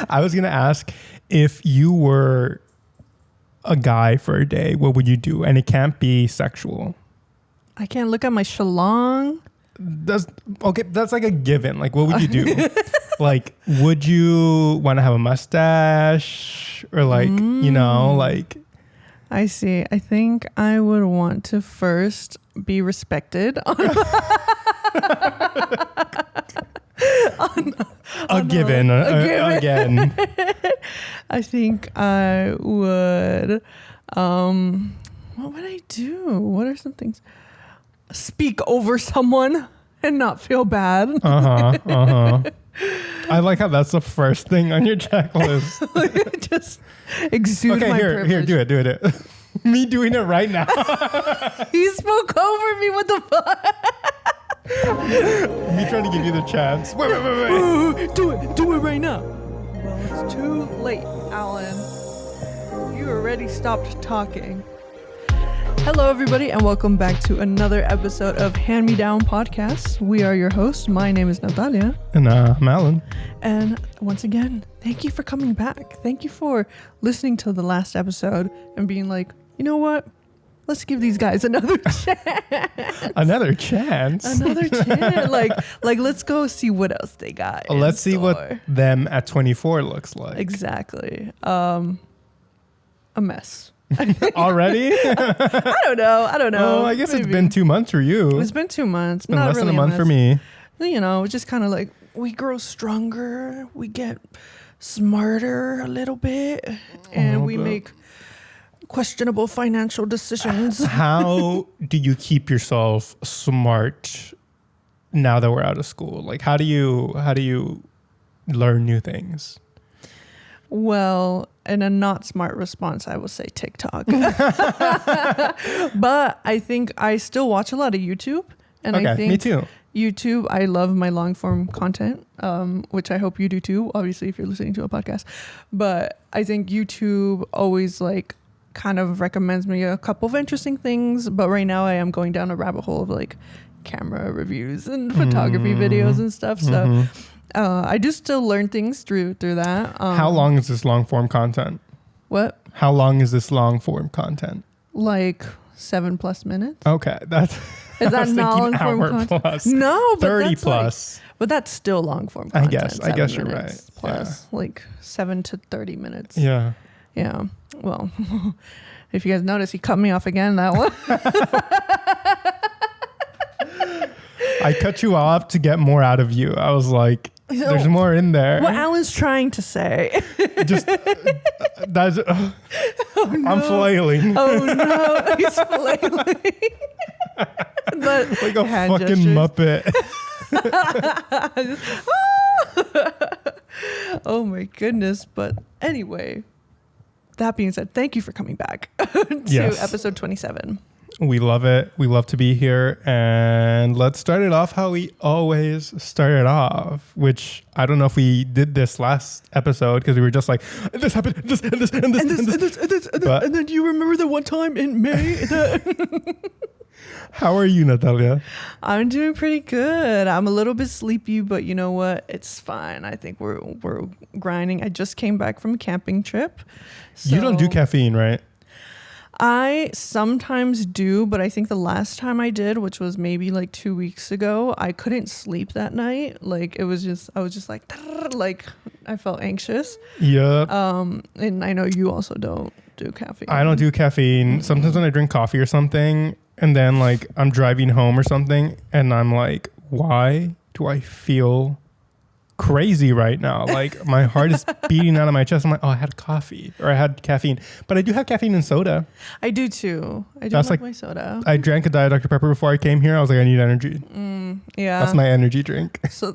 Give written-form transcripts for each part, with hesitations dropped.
I was going to ask, if you were a guy for a day, what would you do? And it can't be sexual. I can't look at my shalong. That's like a given. Like, what would you do? Like, would you want to have a mustache? Or like, like... I see. I think I would want to first be respected Again. I think I would. What would I do? What are some things? Speak over someone and not feel bad. I like how that's the first thing on your checklist. Just exude my privilege. Here, do it. Me doing it right now. He spoke over me. What the fuck? Me trying to give you the chance. Wait. Do it right now. Well, it's too late, Alan. You already stopped talking. Hello, everybody, and welcome back to another episode of Hand Me Down Podcast. We are your hosts. My name is Natalia. And I'm Alan. And once again, thank you for coming back. Thank you for listening to the last episode and being like, you know what? Let's give these guys another chance. Another chance? Like, let's go see what else they got. Let's see what them at 24 looks like. Exactly. A mess. Already? I don't know. Oh, I guess maybe. It's been 2 months for you. It's been 2 months. It's been less than a month for me. You know, just kind of like we grow stronger. We get smarter a little bit. And we make questionable financial decisions. How do you keep yourself smart now that we're out of school? Like, how do you learn new things? Well, in a not smart response, I will say TikTok. But I think I still watch a lot of YouTube. And okay, I think me too. YouTube, I love my long form content, which I hope you do too, obviously, if you're listening to a podcast. But I think YouTube always like kind of recommends me a couple of interesting things. But right now I am going down a rabbit hole of like camera reviews and photography videos and stuff. So I do still learn things through that. How long is this long form content? What? How long is this long form content? Like 7+ minutes. Okay, that's. Is that not long form content? Plus. No, but 30 that's plus. Like, but that's still long form content. I guess you're right. Plus like 7 to 30 minutes. Yeah. Yeah. Well, if you guys notice, he cut me off again. That one. I cut you off to get more out of you. I was like, there's more in there. What Alan's trying to say. Just that's. Oh, no. I'm flailing. Oh no, he's flailing. Like a fucking Muppet. Oh my goodness. But anyway, that being said, thank you for coming back to episode 27. We love it. We love to be here. And let's start it off how we always start it off, which I don't know if we did this last episode because we were just like, this happened, this, and this, and this, and this. And then you remember the one time in May that... How are you, Natalia? I'm doing pretty good. I'm a little bit sleepy, but you know what? It's fine. I think we're grinding. I just came back from a camping trip. So you don't do caffeine, right? I sometimes do, but I think the last time I did, which was maybe like 2 weeks ago, I couldn't sleep that night. Like I was just like I felt anxious. Yeah. And I know you also don't do caffeine. I don't do caffeine. Sometimes when I drink coffee or something, and then like I'm driving home or something, and I'm like, why do I feel crazy right now? Like my heart is beating out of my chest. I'm like, oh, I had coffee or I had caffeine, but I do have caffeine in soda. I do too. I do love my soda. I drank a Diet Dr. Pepper before I came here. I was like, I need energy. Yeah. That's my energy drink. So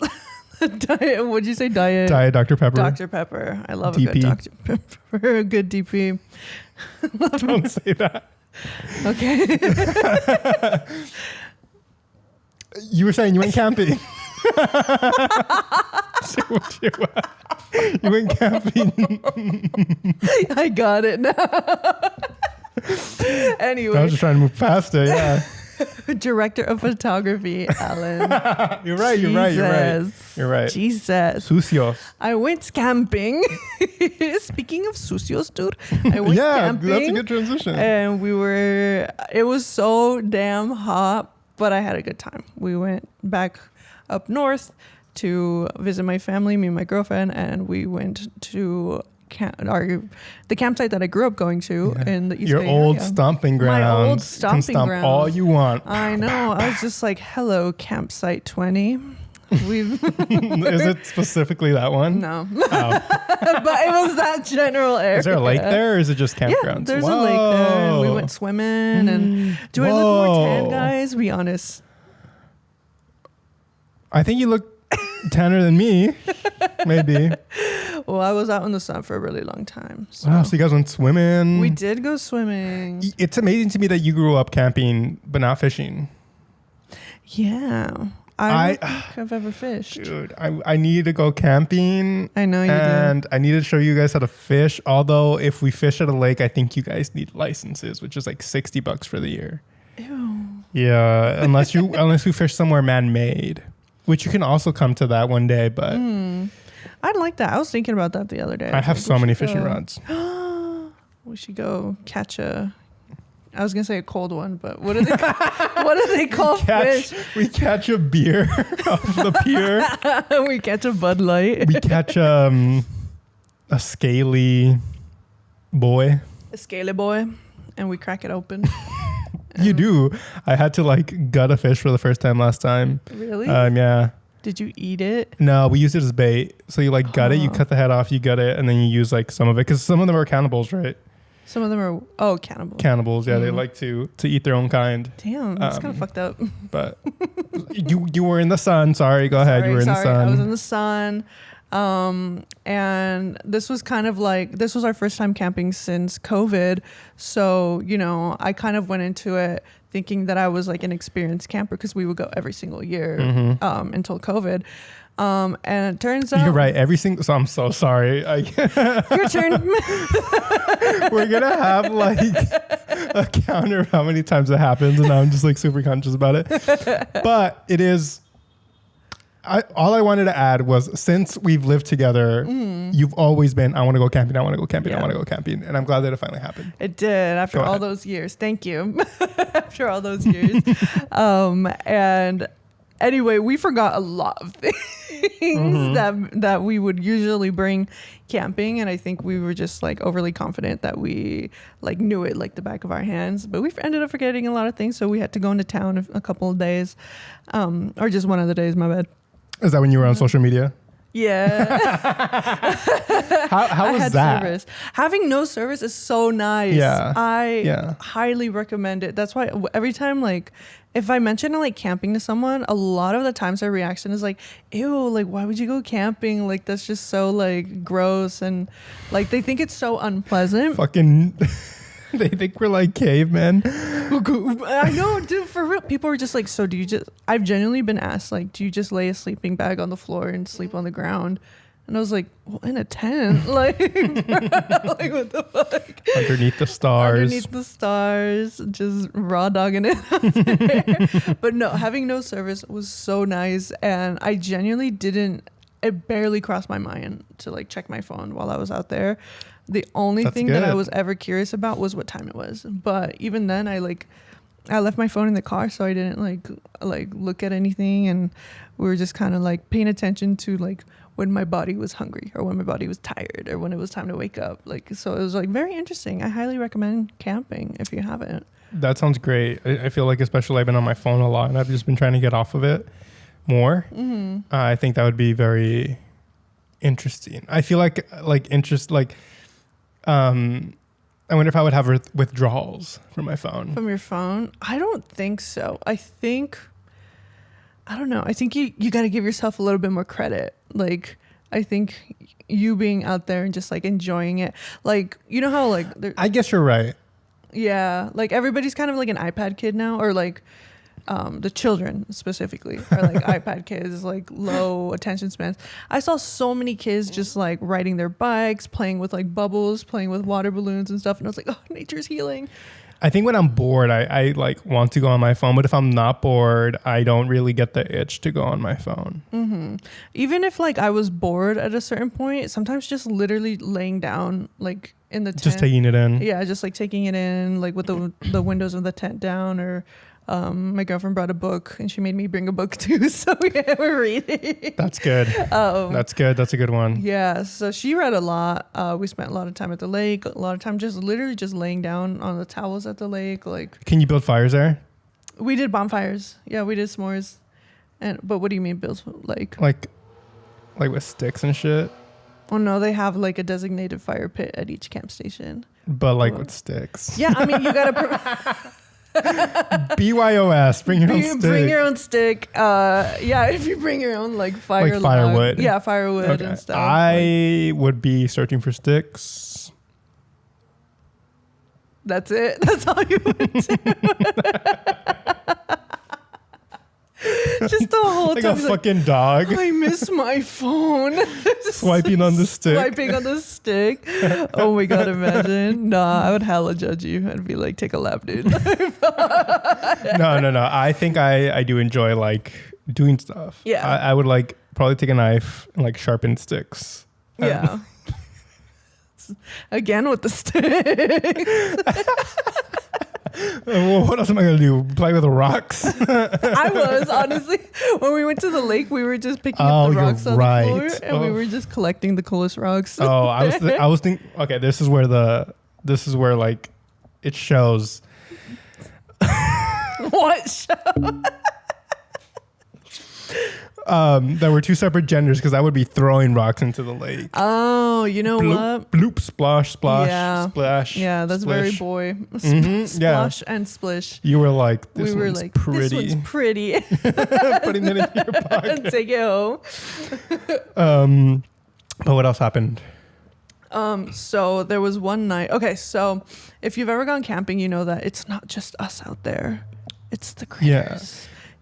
diet, what'd you say? Diet Dr. Pepper. Dr. Pepper. I love DP. a good Dr. Pepper. A good DP. Don't say that. Okay. You were saying you went camping. You went camping. I got it now. Anyway. I was just trying to move past it, yeah. Director of photography, Alan. You're right. You're right. Jesus. Sucios. I went camping. Speaking of sucios, dude, I went camping. That's a good transition. And it was so damn hot, but I had a good time. We went back up north to visit my family, me and my girlfriend, and we went to the campsite that I grew up going to in the East Bay Your old area. stomping ground. My old stomping can stomp ground. all you want. I know. I was just like, hello, campsite 20. Is it specifically that one? No. Oh. But it was that general area. Is there a lake there, or is it just campgrounds? Yeah, there's a lake there. And we went swimming. And do I look more tan, guys? Be honest. I think you look tanner than me. Maybe. Well, I was out in the sun for a really long time. So, So you guys went swimming. we did go swimming. It's amazing to me that you grew up camping but not fishing. Yeah. I don't think I've ever fished. Dude, I need to go camping. I know you And I need to show you guys how to fish. Although if we fish at a lake, I think you guys need licenses, which is like $60 for the year. Ew. Yeah, unless you fish somewhere man-made, which you can also come to that one day. But I'd like that. I was thinking about that the other day. I have was so like, many we should fishing go- rods. We should go catch I was gonna say a cold one, but what do they call fish? We catch a beer off the pier. We catch a Bud Light. We catch a scaly boy. A scaly boy, and we crack it open. You do. I had to like gut a fish for the first time last time. Really? Yeah. Did you eat it? No, we used it as bait. So you like gut it, you cut the head off, you gut it, and then you use like some of it because some of them are cannibals, right? Some of them are cannibals. Cannibals, yeah. They like to eat their own kind. Damn, that's kind of fucked up. But you were in the sun. Sorry, go ahead. You were in the sun. I was in the sun. And this was our first time camping since COVID. So, I kind of went into it thinking that I was like an experienced camper because we would go every single year until COVID. And it turns out you're right. So I'm so sorry. your turn. We're gonna have like a counter of how many times it happens, and I'm just like super conscious about it. But it is. All I wanted to add was since we've lived together, you've always been, I want to go camping, I want to go camping, I want to go camping. And I'm glad that it finally happened. It did after all those years. Thank you. After all those years. And anyway, we forgot a lot of things that we would usually bring camping. And I think we were just like overly confident that we like knew it like the back of our hands. But we ended up forgetting a lot of things. So we had to go into town a couple of days, or just one of the days, my bad. Is that when you were on social media? Yeah. How was that? Service. Having no service is so nice. Yeah. I highly recommend it. That's why every time, like, if I mention like camping to someone, a lot of the times their reaction is like, ew, like, why would you go camping? Like, that's just so like gross. And like, they think it's so unpleasant. Fucking... They think we're like cavemen. I know, dude, for real. People are just like, so do you just... I've genuinely been asked, like, do you just lay a sleeping bag on the floor and sleep on the ground? And I was like, well, in a tent. Like, like what the fuck? Underneath the stars. Underneath the stars. Just raw dogging it out there. But no, having no service was so nice. And I genuinely didn't... It barely crossed my mind to, like, check my phone while I was out there. The only thing that I was ever curious about was what time it was. But even then, I left my phone in the car, so I didn't like look at anything, and we were just kind of like paying attention to like when my body was hungry or when my body was tired or when it was time to wake up. Like, so it was like very interesting. I highly recommend camping if you haven't. That sounds great. I feel like especially I've been on my phone a lot, and I've just been trying to get off of it more. I think that would be very interesting. I feel like I wonder if I would have withdrawals from my phone. From your phone? I don't think so. I don't know. I think you got to give yourself a little bit more credit. Like, I think you being out there and just like enjoying it. Like, you know how like... I guess you're right. Yeah. Like everybody's kind of like an iPad kid now, or like the children specifically are like iPad kids, like low attention spans. I saw so many kids just like riding their bikes, playing with like bubbles, playing with water balloons and stuff. And I was like, oh, nature's healing. I think when I'm bored, I like want to go on my phone. But if I'm not bored, I don't really get the itch to go on my phone. Mm-hmm. Even if like I was bored at a certain point, sometimes just literally laying down like in the tent. Just taking it in. Yeah, just like taking it in, like with the windows of the tent down, or my girlfriend brought a book and she made me bring a book too, so yeah, we're reading. That's good. That's good. That's a good one. Yeah, so she read a lot. We spent a lot of time at the lake, a lot of time just literally just laying down on the towels at the lake. Like, can you build fires there? We did bonfires. Yeah, we did s'mores. But what do you mean build like with sticks and shit? Oh no, they have like a designated fire pit at each camp station. But like with sticks. Yeah, I mean you gotta. BYOS, bring your own stick. Bring your own stick. Yeah, if you bring your own like firewood. Firewood. Yeah, firewood and stuff. I would be searching for sticks. That's it. That's all you would do. Just the whole like time. a fucking dog. I miss my phone. Swiping on the stick. Swiping on the stick. Oh my god, imagine. Nah, I would hella judge you. I'd be like, take a lap, dude. No. I think I do enjoy like doing stuff. Yeah. I would like probably take a knife and like sharpen sticks. Yeah. Again with the stick. Well, what else am I gonna do? Play with the rocks? I was honestly when we went to the lake, we were just picking up the rocks on the floor, and we were just collecting the coolest rocks. I was thinking. Okay, this is where like it shows. What show? There were two separate genders because I would be throwing rocks into the lake. Oh, you know what? Bloop, splash, Yeah. splash. Yeah, that's splish. very boy. Mm-hmm, Splash and splish. You were like, this one's pretty. This one's pretty. Putting it in your pocket. Take it home. But what else happened? So there was one night. Okay, so if you've ever gone camping, you know that it's not just us out there. It's the critters. Yeah.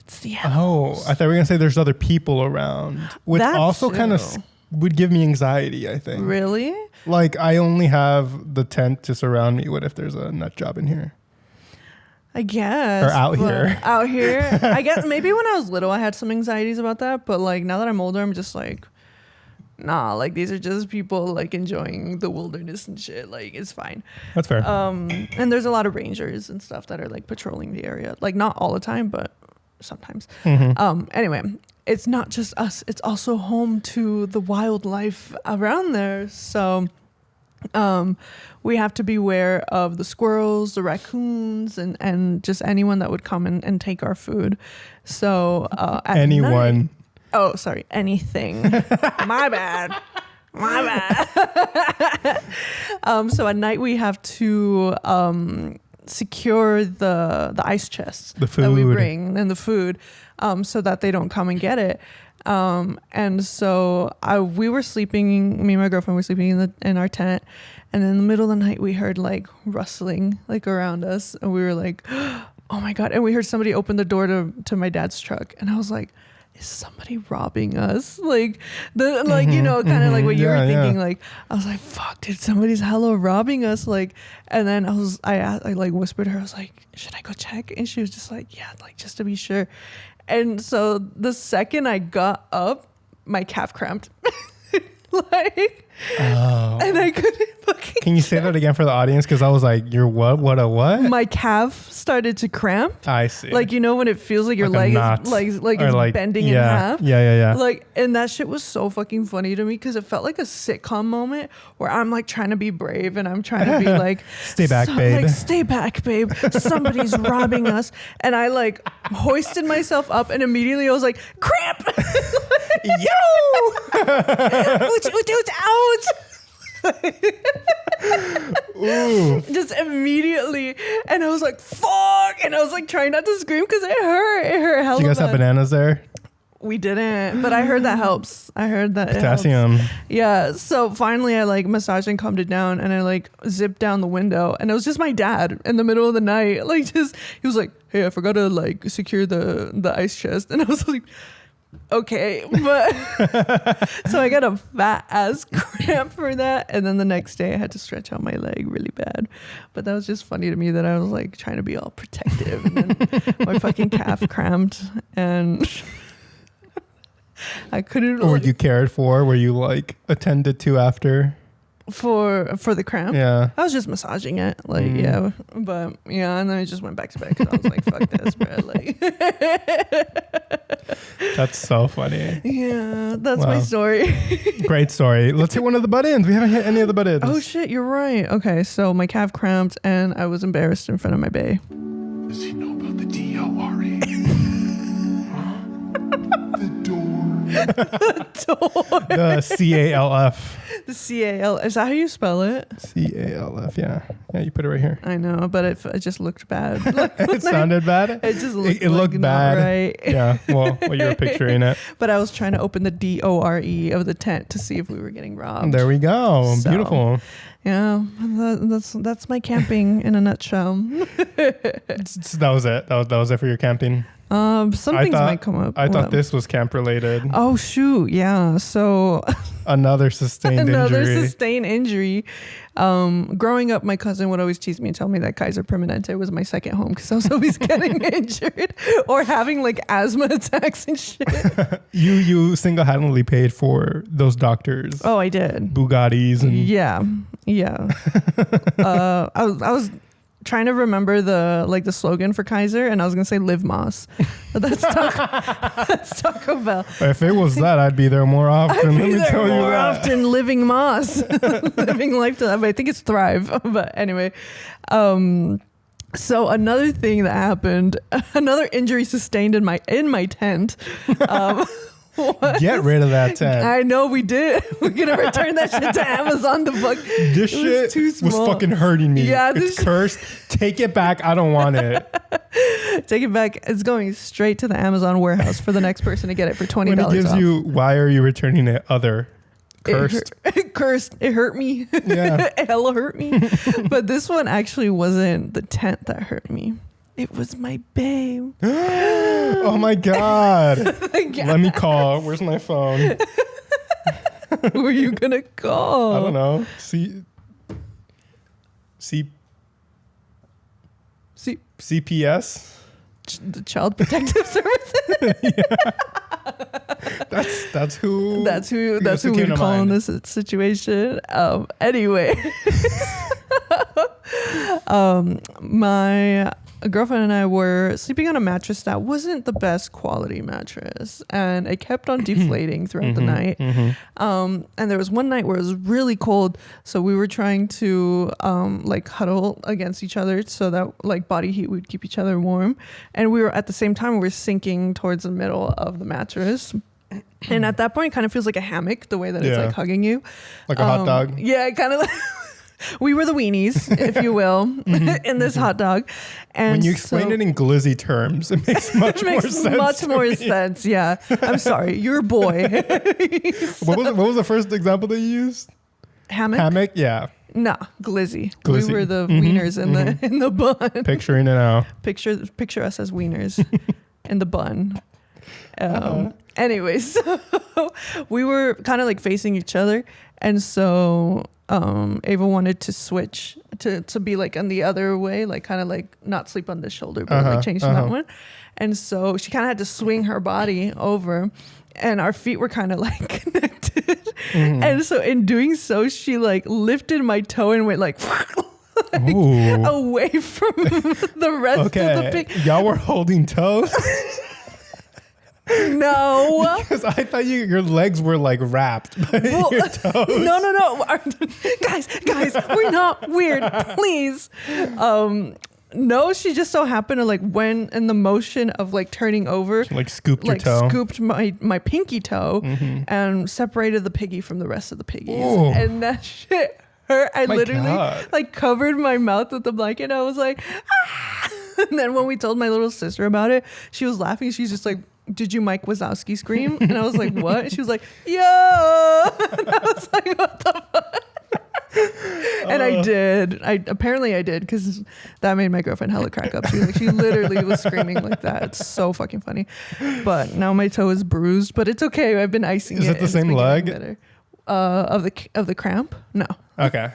It's the animals. Oh, I thought we were gonna say there's other people around, which That also kind of too. would give me anxiety. I think. Really? Like I only have the tent to surround me. What if there's a nut job in here? I guess. Or out here. Out here. I guess maybe when I was little, I had some anxieties about that. But like now that I'm older, I'm just like, nah, like these are just people like enjoying the wilderness and shit. Like it's fine. That's fair. And there's a lot of rangers and stuff that are like patrolling the area. Like not all the time, but sometimes. Anyway, it's not just us. It's also home to the wildlife around there. So we have to beware of the squirrels, the raccoons, and just anyone that would come and take our food. So at anyone. night, oh, sorry, anything. My bad. So at night we have to secure the ice chests that we bring and the food, so that they don't come and get it. And so we were sleeping. Me and my girlfriend were sleeping in our tent, and in the middle of the night we heard like rustling like around us, and we were like, "Oh my god!" And we heard somebody open the door to my dad's truck, and I was like, is somebody robbing us? Like you know, kind of like what you were thinking. Yeah. Like I was like, fuck, dude, somebody's hella robbing us. Like, and then I like whispered to her, I was like, should I go check? And she was just like, yeah, like just to be sure. And so the second I got up, my calf cramped. Like, and I couldn't fucking. Can you say that again for the audience? Because I was like, "You're what? What a what?" My calf started to cramp. I see. Like you know when it feels like your leg is like it's bending in half. Yeah. Like, and that shit was so fucking funny to me because it felt like a sitcom moment where I'm like trying to be brave and I'm trying to be like, stay back, babe. Like, stay back, babe. Somebody's robbing us. And I like hoisted myself up and immediately I was like, cramp. Yo. Dude's out. Ooh. Just immediately, and I was like, fuck, and I was like trying not to scream because it hurt hella. Do you guys have bananas there? We didn't, but I heard that helps. I heard that potassium. Yeah, so finally I like massaged and calmed it down, and I like zipped down the window, and it was just my dad in the middle of the night, like just he was like, hey, I forgot to like secure the ice chest, and I was like, okay, but so I got a fat ass cramp for that, and then the next day I had to stretch out my leg really bad. But that was just funny to me that I was like trying to be all protective, and then my fucking calf cramped, and I couldn't. Or were you cared for? Were you like attended to after? For the cramp? Yeah. I was just massaging it. Like, yeah. But yeah, and then I just went back to bed because I was like, fuck this, bro. Like That's so funny. Yeah, that's my story. Great story. Let's hit one of the butt-ins. We haven't hit any of the butt-ins. Oh shit, you're right. Okay, so my calf cramped and I was embarrassed in front of my bae. Does he know about the D-O-R-E? The door. The C-A-L-F. The C-A-L. Is that how you spell it? C-A-L-F, yeah. Yeah, you put it right here. I know, but it just looked bad. It sounded bad? It just looked it looked bad. Right. Yeah, well, you were picturing it. But I was trying to open the D-O-R-E of the tent to see if we were getting robbed. There we go. So, beautiful. Yeah, that's my camping in a nutshell. That was it. That was it for your camping. Some things might come up. I thought this was camp related. Oh shoot, yeah. So another sustained injury. Growing up, my cousin would always tease me and tell me that Kaiser Permanente was my second home because I was always getting injured or having like asthma attacks and shit. You single-handedly paid for those doctors. Oh, I did. Bugattis and yeah. I was trying to remember the slogan for Kaiser, and I was gonna say "Live Moss." But that's Taco Bell. If it was that, I'd be there more often. Let me tell you more that. often, living Moss, living life to that. But I think it's Thrive. But anyway, so another thing that happened, another injury sustained in my tent. Get rid of that tent. I know we did. We're gonna return that shit to Amazon. This shit was fucking hurting me. Yeah, it's cursed. Take it back. I don't want it. Take it back. It's going straight to the Amazon warehouse for the next person to get it for $20. When it gives off. you, why are you returning it? Other cursed. Cursed. It hurt me. Yeah, it hella hurt me. But this one actually wasn't the tent that hurt me. It was my babe. Oh my God. Let me call. Where's my phone? Who are you going to call? I don't know. CPS? The Child Protective Services? That's who we'd call in this situation. Anyway. My girlfriend and I were sleeping on a mattress that wasn't the best quality mattress, and it kept on deflating throughout the night. And there was one night where it was really cold, so we were trying to huddle against each other so that like body heat would keep each other warm, and we were at the same time we were sinking towards the middle of the mattress. And at that point it kind of feels like a hammock, the way that it's like hugging you like a hot dog. Yeah, kind of like we were the weenies, if you will, in this hot dog. And when you explain it in glizzy terms, it makes much more sense. Much more sense, yeah. I'm sorry, you're a boy. What was the first example that you used? Hammock, yeah. Nah, glizzy. We were the wieners in the bun. Picturing it now. Picture us as wieners in the bun. Anyway, so we were kind of like facing each other, and so Ava wanted to switch to be like on the other way, like kind of like not sleep on this shoulder, but like change to that one. And so she kind of had to swing her body over, and our feet were kind of like connected. And so in doing so, she like lifted my toe and went like away from the rest of the pig. Y'all were holding toes? No, because I thought your legs were like wrapped by your toes. No, guys, we're not weird, please. No, she just so happened to like when in the motion of like turning over, she, like scooped your toe, scooped my pinky toe, and separated the piggy from the rest of the piggies, and that shit hurt. I literally like covered my mouth with the blanket, and I was like, ah! And then when we told my little sister about it, she was laughing. She's just like, did you Mike Wazowski scream? And I was like, what? And she was like, yo. And I was like, what the fuck? And I did. Apparently I did, because that made my girlfriend hella crack up. She literally was screaming like that. It's so fucking funny. But now my toe is bruised, but it's okay. I've been icing it. Is it the same leg? Of the cramp? No. Okay.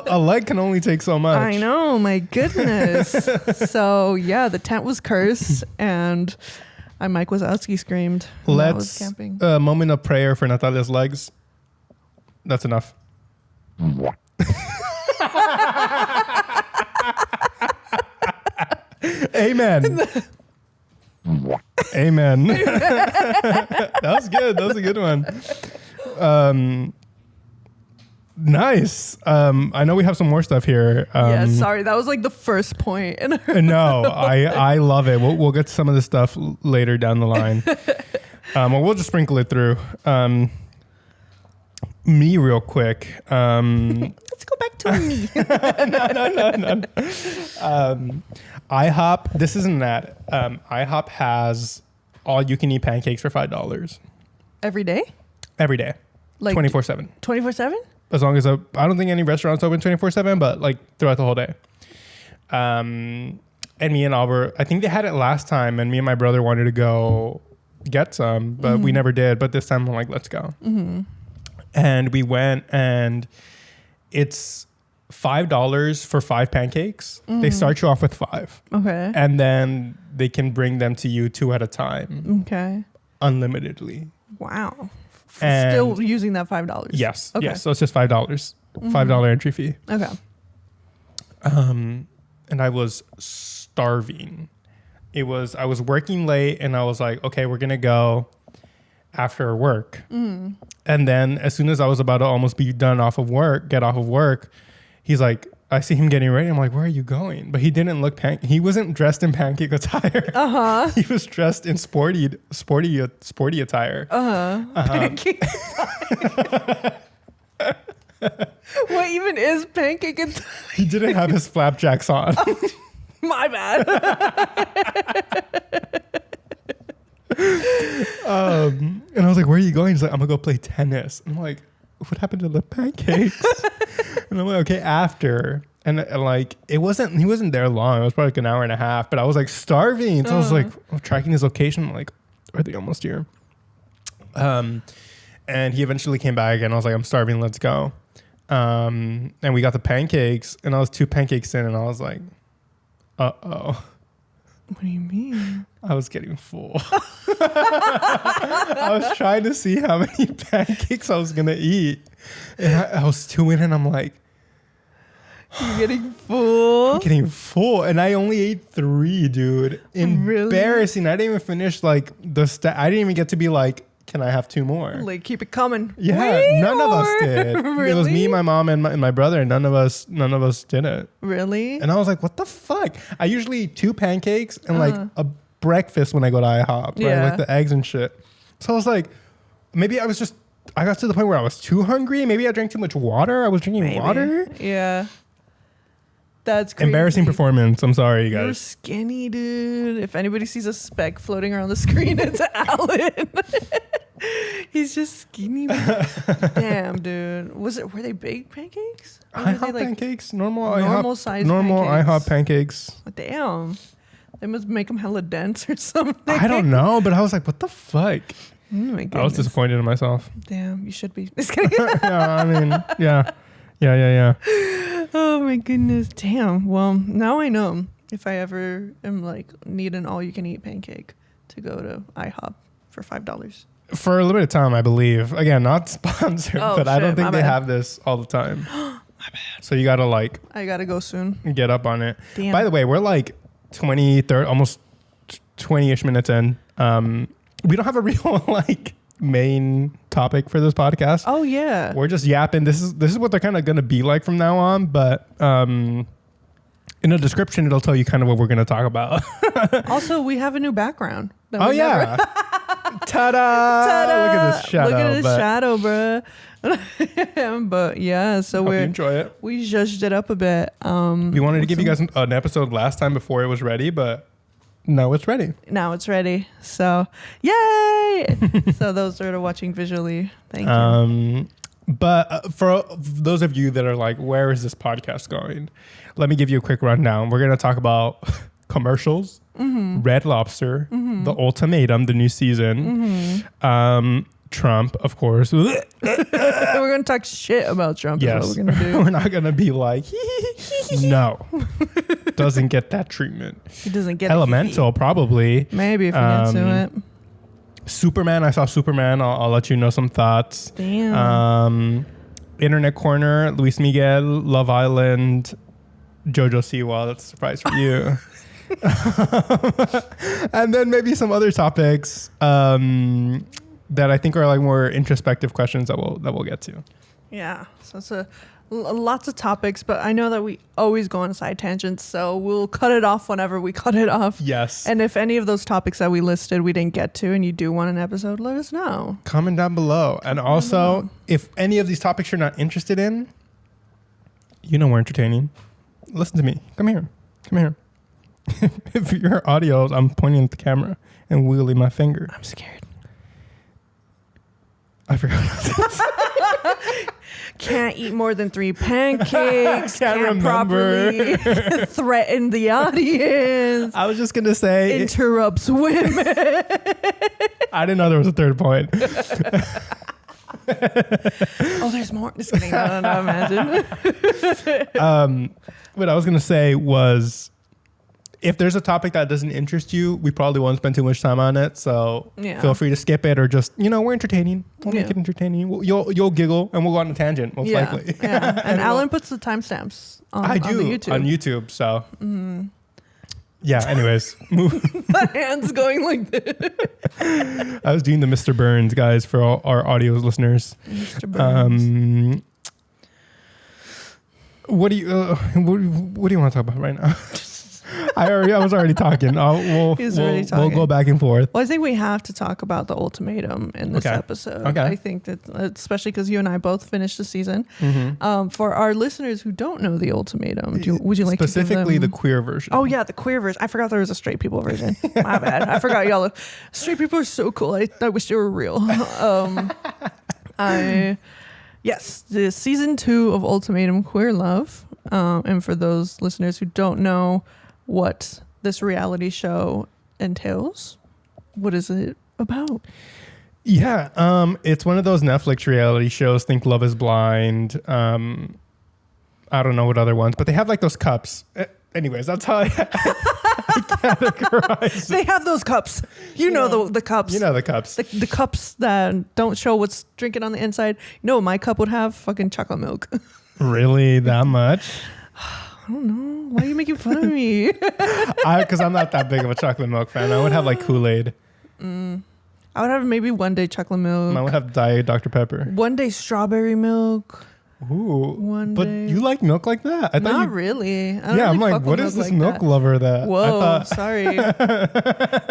A leg can only take so much. I know, my goodness. So yeah, the tent was cursed and Mike Wazowski screamed. Let's camping. A moment of prayer for Natalia's legs. That's enough. Amen. Amen. That was good. That was a good one. Nice. I know we have some more stuff here. Yeah, sorry, that was like the first point. No, I love it. We'll get to some of this stuff later down the line. Or we'll just sprinkle it through. Me real quick. Let's go back to me. No. IHOP. This isn't that. IHOP has all you can eat pancakes for $5 Every day? every day, Like 24/7. 24/7? As long as I don't think any restaurants open 24/7, but like throughout the whole day. And me and Albert, I think they had it last time, and me and my brother wanted to go get some, but we never did. But this time, I'm like, let's go. And we went, and it's $5 for 5 pancakes. They start you off with 5. Okay. And then they can bring them to you 2 at a time, Okay. unlimitedly. Wow. And Still using that $5? Yes. Okay. Yes. So it's just $5. $5 entry fee. Okay. And I was starving. I was working late, and I was like, okay, we're gonna go after work. And then as soon as I was about to almost be get off of work, he's like, I see him getting ready. I'm like, where are you going? But he didn't look he wasn't dressed in pancake attire. He was dressed in sporty attire. Pancake attire. What even is pancake attire? He didn't have his flapjacks on. My bad. And I was like, where are you going? He's like, I'm gonna go play tennis. I'm like, what happened to the pancakes? And I'm like, okay, after. And like, he wasn't there long. It was probably like an hour and a half, but I was like starving. So I was like, tracking his location. I'm like, are they almost here? And he eventually came back, and I was like, I'm starving. Let's go. And we got the pancakes, and I was 2 pancakes in, and I was like, uh-oh. What do you mean? I was getting full. I was trying to see how many pancakes I was going to eat. And I was 2 in, and I'm like, You're getting full? I'm getting full. And I only ate 3, dude. Embarrassing. Really? I didn't even finish like I didn't even get to be like, can I have 2 more? Like, keep it coming. Yeah, Way none of us more. did. Really? It was me, my mom, and my brother, and none of us did it. Really? And I was like, what the fuck? I usually eat 2 pancakes and like a breakfast when I go to IHOP, right? Yeah. Like the eggs and shit. So I was like, maybe I got to the point where I was too hungry. Maybe I drank too much water. I was drinking water. Yeah. That's crazy. Embarrassing performance. I'm sorry, you You're guys. skinny, dude. If anybody sees a speck floating around the screen, it's Alan. He's just skinny. Damn, dude. Were they big pancakes? Or were they IHOP like pancakes? Normal size Normal pancakes? IHOP pancakes. Damn. They must make them hella dense or something. I don't know, but I was like, what the fuck? Oh my I was goodness. disappointed in myself. Damn, you should be. Just kidding. Yeah, I mean, yeah. Oh my goodness. Damn. Well, now I know if I ever am like need an all you can eat pancake to go to IHOP for $5. For a little bit of time, I believe. Again, not sponsored, Oh, but I don't shit, think my they bad. have this all the time. My bad. So you gotta like I gotta go soon. get up on it. Damn. By the way, we're like 20, 30, almost 20-ish minutes in. We don't have a real like main topic for this podcast. Oh yeah. We're just yapping. This is what they're kind of gonna be like from now on. But in the description, it'll tell you kind of what we're gonna talk about. Also, we have a new background. that Oh we yeah. never- Ta-da! Ta-da! Look at this shadow. Look at this but shadow, bruh. But yeah, so hope you enjoy it. we zhuzhed it up a bit. We wanted to give you guys an episode last time before it was ready, but now it's ready. Now it's ready. So yay! So those that are watching visually, thank you. But for those of you that are like, where is this podcast going? Let me give you a quick rundown. We're going to talk about commercials, Red Lobster, the Ultimatum, the new season, Trump, of course. We're going to talk shit about Trump. Yes. Is what we're going to do. We're not going to be like, no. Doesn't get that treatment. He doesn't get Elemental, probably. Maybe if we get to it. Superman, I saw Superman. I'll let you know some thoughts. Damn. Internet Corner, Luis Miguel, Love Island, Jojo Siwa. That's a surprise for you. And then maybe some other topics that I think are like more introspective questions that we'll get to. Yeah. So it's lots of topics, but I know that we always go on side tangents, so we'll cut it off whenever we cut it off. Yes. And if any of those topics that we listed we didn't get to and you do want an episode, let us know. Comment down below. And also, if any of these topics you're not interested in, you know we're entertaining. Listen to me. Come here. If your audio, I'm pointing at the camera and wiggling my finger. I'm scared. I forgot about this. Can't eat more than 3 pancakes. Can't remember. Properly threaten the audience. I was just going to say. Interrupts women. I didn't know there was a third point. Oh, there's more. Just kidding. No, imagine. What I was going to say was, if there's a topic that doesn't interest you, we probably won't spend too much time on it. So feel free to skip it or just, we're entertaining. We'll make it entertaining. You'll giggle and we'll go on a tangent, most likely. Yeah. And Alan puts the timestamps on YouTube. On YouTube. So, yeah, anyways. My hand's going like this. I was doing the Mr. Burns, guys, for all our audio listeners. Mr. Burns. What do you want to talk about right now? I was already talking. We'll go back and forth. Well, I think we have to talk about the ultimatum in this episode. Okay. I think that, especially because you and I both finished the season. For our listeners who don't know the ultimatum, would you like specifically to give them... the queer version? Oh yeah, the queer version. I forgot there was a straight people version. My bad. I forgot y'all. Straight people are so cool. I wish they were real. Yes, the season 2 of Ultimatum Queer Love. And for those listeners who don't know what this reality show entails, what is it about? Yeah, it's one of those Netflix reality shows. Think Love is Blind. I don't know what other ones, but they have like those cups. Anyways, that's how I categorize. They have those cups. You know the cups. You know the cups. The cups that don't show what's drinking on the inside. You know what my cup would have? Fucking chocolate milk. Really? That much? I don't know. Why are you making fun of me? Because I'm not that big of a chocolate milk fan. I would have like Kool-Aid. I would have maybe one day chocolate milk. I would have Diet Dr. Pepper. One day strawberry milk. Ooh. One but day. You like milk like that? I thought Not really. I don't yeah, really I'm like, fuck what with is this like milk that. lover that? Whoa, sorry.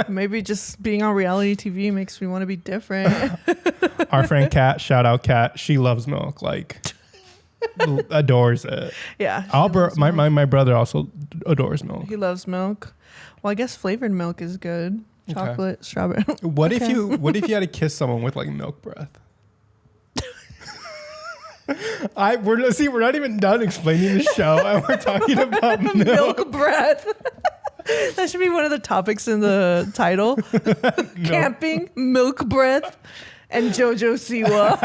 Maybe just being on reality TV makes me want to be different. Our friend Kat, shout out Kat, she loves milk. Like, adores it. Yeah. My brother also adores milk. He loves milk. Well, I guess flavored milk is good. Chocolate, strawberry. What if you had to kiss someone with like milk breath? We're not even done explaining the show and we're talking about milk breath. That should be one of the topics in the title. Camping, milk breath, and JoJo Siwa.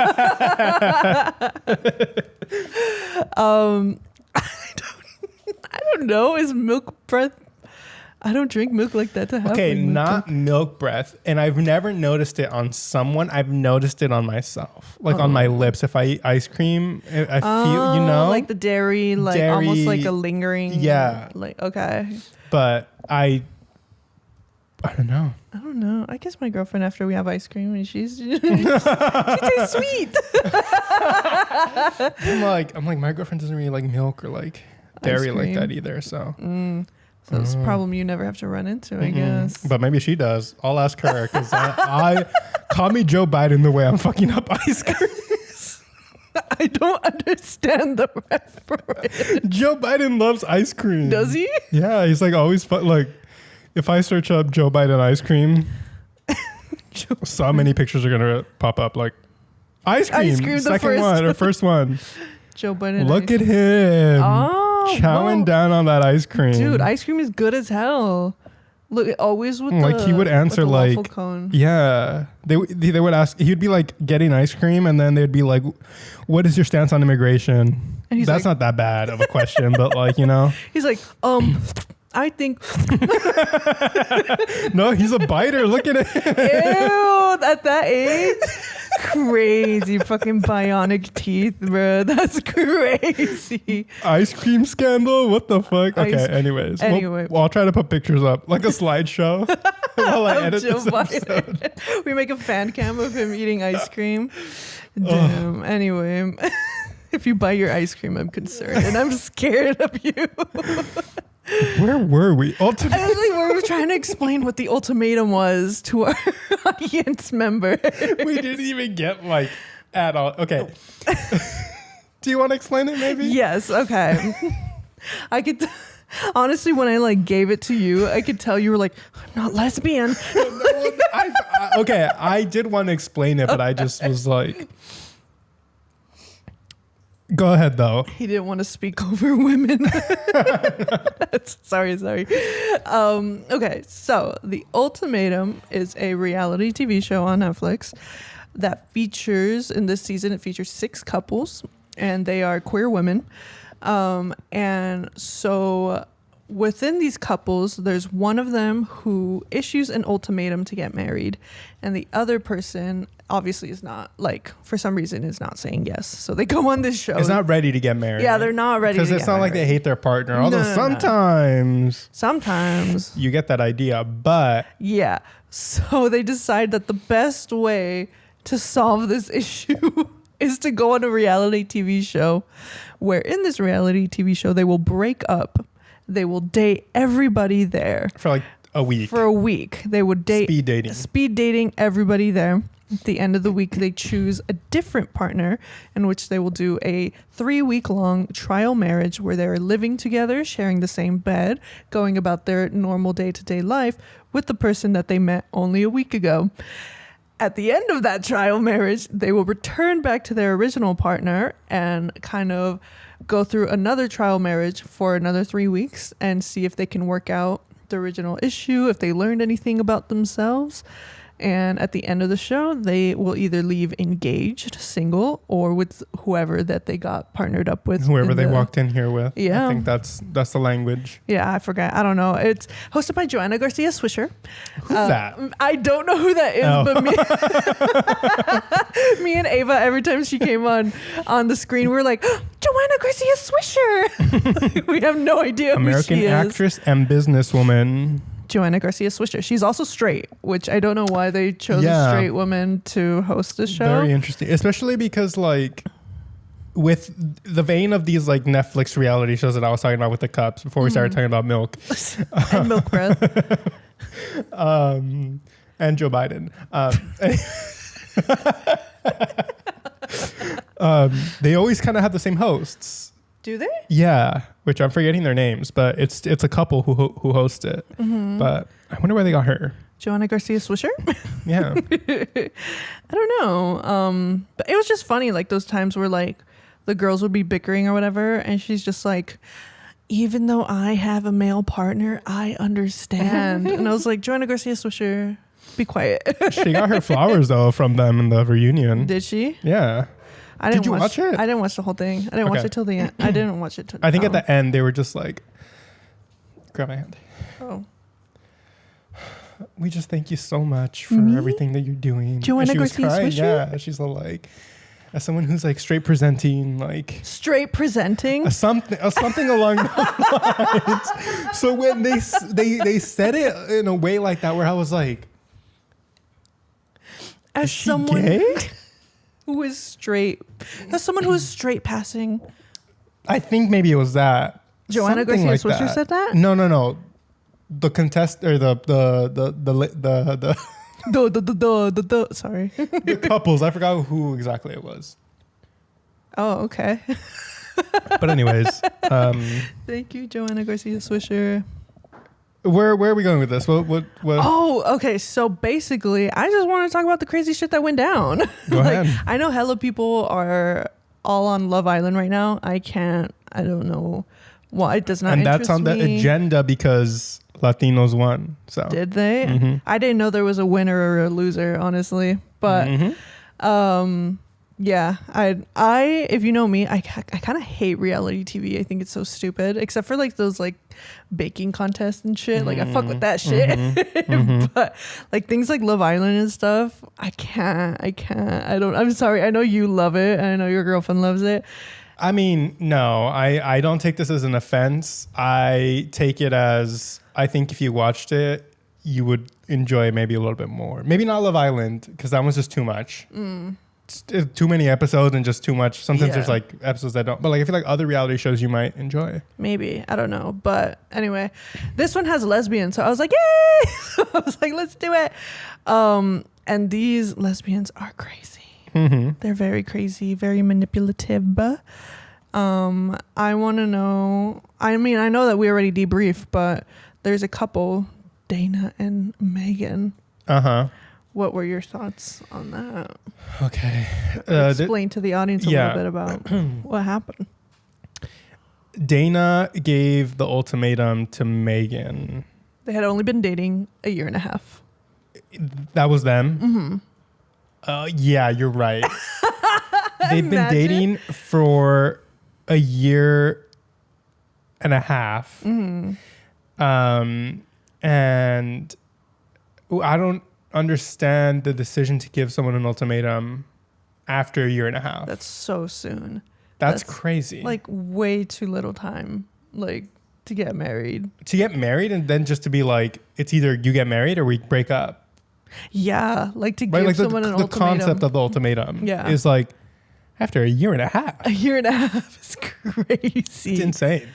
I don't know. Is milk breath? I don't drink milk like that to have. Okay, like not milk breath. And I've never noticed it on someone. I've noticed it on myself. Like on my lips. If I eat ice cream, I feel, like the dairy, almost like a lingering. Yeah. Like, okay. But I don't know. I don't know. I guess my girlfriend, after we have ice cream, and she tastes sweet. I'm like, my girlfriend doesn't really like milk or like dairy like that either. So. So it's a problem you never have to run into, I guess. But maybe she does. I'll ask her because I call me Joe Biden the way I'm fucking up ice cream. I don't understand the reference. Joe Biden loves ice cream. Does he? Yeah, he's like always like, if I search up Joe Biden ice cream, so many pictures are gonna pop up. Like, Ice cream, cream, the second first one or first one. Joe Biden. Look at him. Chowing whoa. down on that ice cream. Dude, ice cream is good as hell. Look, always with like he would answer with the like waffle cone. yeah, they would ask, he'd be like getting ice cream and then they'd be like, what is your stance on immigration? And he's that's like, not that bad of a question, but like, you know. He's like, I think No, he's a biter. Look at it. ew, at that age. Crazy fucking bionic teeth, bro. That's crazy. Ice cream scandal? What the fuck? Okay, anyways. Anyway. Well, I'll try to put pictures up. Like a slideshow while I edit Joe this episode. Biden. We make a fan cam of him eating ice cream. Damn. Anyway, if you buy your ice cream, I'm concerned and I'm scared of you. Where were we? Ultimately. We were trying to explain what the ultimatum was to our audience member. We didn't even get like at all. Okay. Do you want to explain it maybe? Yes. Okay. I could honestly, when I like gave it to you, I could tell you were like, I'm not lesbian. Okay, I did want to explain it, but I just was like, go ahead though. He didn't want to speak over women. Sorry. Okay, so The Ultimatum is a reality TV show on Netflix that features, in this season, it features 6 couples, and they are queer women. And so within these couples, there's one of them who issues an ultimatum to get married, and the other person obviously is not, like, for some reason is not saying yes. So they go on this show. It's not ready to get married. Yeah, they're not ready to get married. Because it's not like they hate their partner. Although sometimes you get that idea, but yeah. So they decide that the best way to solve this issue is to go on a reality TV show, where in this reality TV show they will break up. They will date everybody there for like a week. For a week, they would date speed dating everybody there. At the end of the week, they choose a different partner, in which they will do a 3-week-long trial marriage where they're living together, sharing the same bed, going about their normal day-to-day life with the person that they met only a week ago. At the end of that trial marriage, they will return back to their original partner and kind of go through another trial marriage for another 3 weeks and see if they can work out the original issue, if they learned anything about themselves. And at the end of the show, they will either leave engaged, single, or with whoever that they got partnered up with. Whoever they walked in here with. Yeah. I think that's the language. Yeah, I forgot. I don't know. It's hosted by Joanna Garcia Swisher. Who's that? I don't know who that is, but me and Ava, every time she came on the screen, we were like, Joanna Garcia Swisher. We have no idea American who she is. actress and businesswoman. Joanna Garcia Swisher. She's also straight, which I don't know why they chose a straight woman to host the show. Very interesting, especially because like with the vein of these like Netflix reality shows that I was talking about with the cups before we started talking about milk and milk bread, and Joe Biden. They always kind of have the same hosts. Do they? Yeah, which I'm forgetting their names, but it's a couple who host it. Mm-hmm. But I wonder where they got her. Joanna Garcia Swisher? Yeah. I don't know. But it was just funny, like those times where like the girls would be bickering or whatever, and she's just like, even though I have a male partner, I understand. And I was like, Joanna Garcia Swisher, be quiet. She got her flowers though from them in the reunion. Did she? Yeah. Did you watch it? I didn't watch the whole thing. I didn't watch it till the end. I didn't watch it. I think at the end they were just like, grab my hand. Oh. We just thank you so much for everything that you're doing. Joanna Garcia Swisher? Yeah, she's all like, as someone who's like straight presenting, something along those lines. So when they said it in a way like that, where I was like, as is she someone gay? who is straight, as someone who is straight passing. I think maybe it was that. Joanna Garcia Swisher said that? No. The contest or the sorry. The couples. I forgot who exactly it was. Oh, okay. But anyways, thank you, Joanna Garcia Swisher. Where are we going with this? What? Oh, okay. So basically, I just want to talk about the crazy shit that went down. Go ahead. I know hella people are all on Love Island right now. I don't know why. It does not And interest that's on the me. agenda because Latinos won. So Did they? Mhm. I didn't know there was a winner or a loser, honestly. But Mhm. yeah, I if you know me, I kind of hate reality TV. I think it's so stupid, except for like those like baking contests and shit. Like I fuck with that shit. But like things like Love Island and stuff, I can't. I'm sorry. I know you love it. And I know your girlfriend loves it. I mean, no, I don't take this as an offense. I take it as, I think if you watched it, you would enjoy maybe a little bit more. Maybe not Love Island, because that was just too much. It's too many episodes and just too much. Sometimes Yeah. there's like episodes that don't. But like I feel like other reality shows you might enjoy. Maybe. I don't know. But anyway, this one has lesbians. So I was like, yay! I was like, let's do it. And these lesbians are crazy. They're very crazy, very manipulative. I want to know. I mean, I know that we already debriefed, but there's a couple, Dayna and Magan. What were your thoughts on that? Okay. Explain to the audience a little bit about what happened. Dayna gave the ultimatum to Magan. They had only been dating a year and a half. That was them? Yeah, you're right. They've been dating for a year and a half. And I don't understand the decision to give someone an ultimatum after a year and a half. That's so soon. That's crazy. Like way too little time, like to get married. To get married and then just to be like, it's either you get married or we break up. Yeah, like to Right? give Like someone an the ultimatum. concept of the ultimatum Yeah. is like after a year and a half. A year and a half is crazy. It's insane.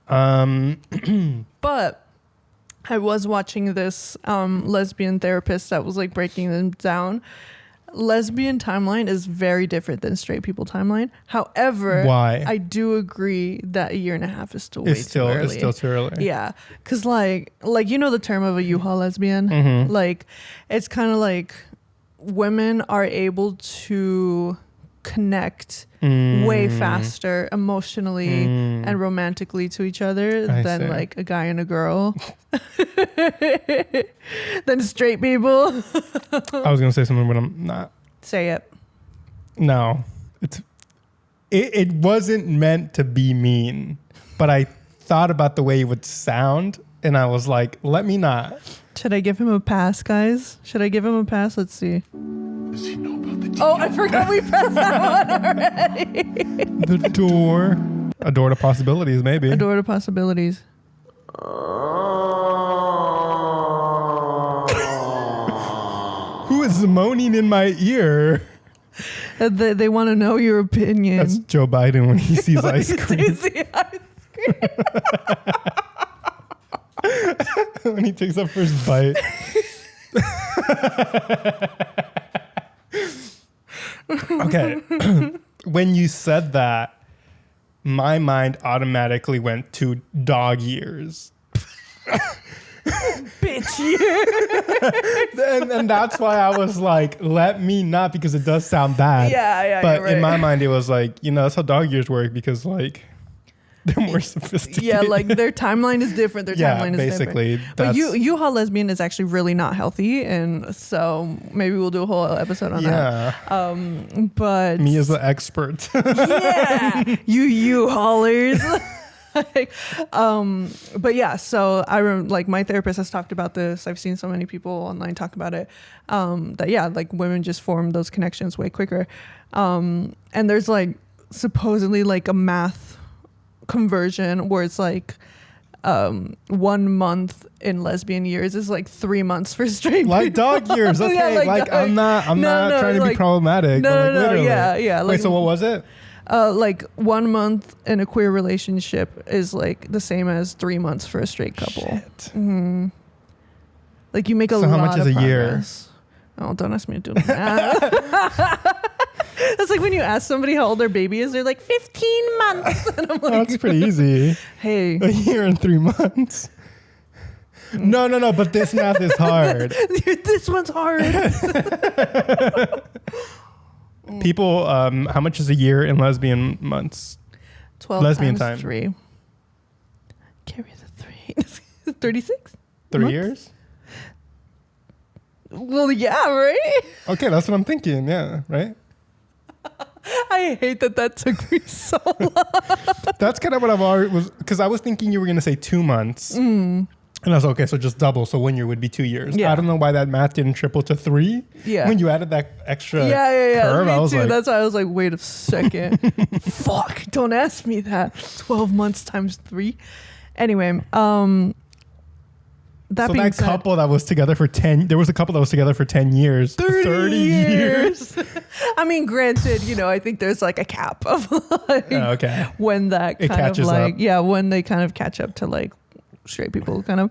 But I was watching this lesbian therapist that was like breaking them down. Lesbian timeline is very different than straight people timeline. However, Why? I do agree that a year and a half is still way too early. It's still too early. Yeah, because like you know the term of a U-Haul lesbian. Like it's kind of like women are able to connect way faster emotionally and romantically to each other I than see. like a guy and a girl than straight people. I was gonna say something, but I'm not. Say it. No, it wasn't meant to be mean, but I thought about the way it would sound, and I was like, let me not. Should I give him a pass, guys? Should I give him a pass? Let's see. Does he know about the DO? Oh, I forgot we pressed that one already. The door, a door to possibilities, maybe. A door to possibilities. Who is moaning in my ear? They want to know your opinion. That's Joe Biden when he sees ice cream. Sees the ice cream. When he takes that first bite. Okay. When you said that, my mind automatically went to dog years. Bitch. And that's why I was like, let me not, because it does sound bad. Yeah, But you're right. in my mind, it was like, that's how dog years work, because like they're more sophisticated. Yeah, like their timeline is different. Their Yeah, timeline is basically, different. But U-Haul lesbian is actually really not healthy, and so maybe we'll do a whole episode on that. Yeah. But Me as the expert. yeah, you haulers. But yeah, so like my therapist has talked about this. I've seen so many people online talk about it. That yeah, like women just form those connections way quicker. And there's like supposedly like a math conversion where it's like 1 month in lesbian years is like 3 months for straight Like dog years. Okay. Yeah, like dog- I'm not trying to be like- problematic. No, but like, no, literally. yeah. Wait, Like, so what was it? like 1 month in a queer relationship is like the same as 3 months for a straight couple. Shit. Like you make a So lot how much of is a year? progress. Oh, don't ask me to do that. That's like when you ask somebody how old their baby is, they're like 15 months. And I'm like, That's pretty easy. hey, A year and 3 months. No. But this math is hard. This one's hard. People, how much is a year in lesbian months? 12 Lesbian times time. 3. Carry the 3. 36? 3 months? years? Well, yeah, right? Okay, that's what I'm thinking. Yeah, right? I hate that took me so long. That's kind of what I've already was, because I was thinking you were going to say 2 months. And I was okay, so just double. So 1 year would be 2 years. Yeah. I don't know why that math didn't triple to 3. Yeah. When you added that extra Yeah. curve, Me I was too. like, That's why I was like, wait a second. Fuck, don't ask me that. 12 months times 3. Anyway, that so being that said, couple that was together for 10, there was a couple that was together for 10 years. 30 years. I mean, granted, I think there's like a cap of like Okay. when that It kind of catches like, up. when they kind of catch up to like straight people kind of.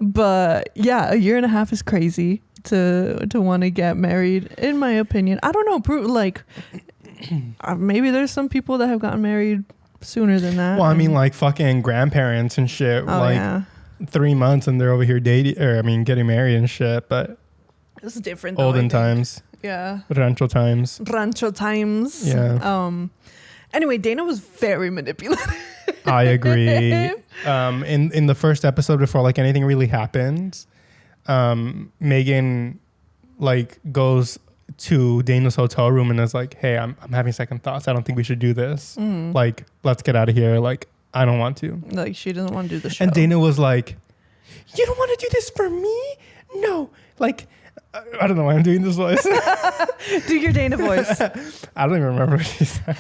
But yeah, a year and a half is crazy to want to get married, in my opinion. I don't know, like maybe there's some people that have gotten married sooner than that. Well, I mean, like fucking grandparents and shit. Oh, like yeah. 3 months and they're over here dating, or I mean, getting married and shit. But It's different though, I olden think. times, Yeah. rancho times. Rancho times. Yeah. Anyway, Dayna was very manipulative. I agree. In the first episode, before like anything really happens, Magan like goes to Dayna's hotel room and is like, "Hey, I'm having second thoughts. I don't think we should do this. Like, let's get out of here. Like, I don't want to." Like, she doesn't want to do the show. And Dayna was like, "You don't want to do this for me? No. Like, I don't know why I'm doing this voice." Do your Dayna voice. I don't even remember what she said.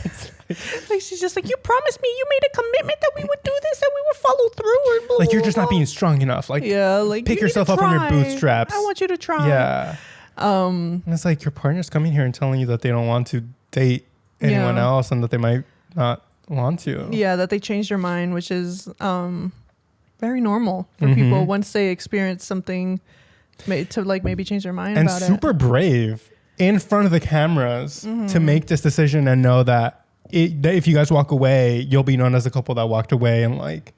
Like, she's just like, you promised me, you made a commitment that we would do this and we would follow through. And blah, Like, you're blah, just not blah. being strong enough. Like, Yeah, like, pick you need yourself to up from your try. bootstraps. I want you to try. Yeah. And it's like your partner's coming here and telling you that they don't want to date anyone Yeah. else and that they might not want to. Yeah, that they changed their mind, which is very normal for people once they experience something to like maybe change their mind And about super brave in front of the cameras to make this decision and know that that if you guys walk away, you'll be known as the couple that walked away and like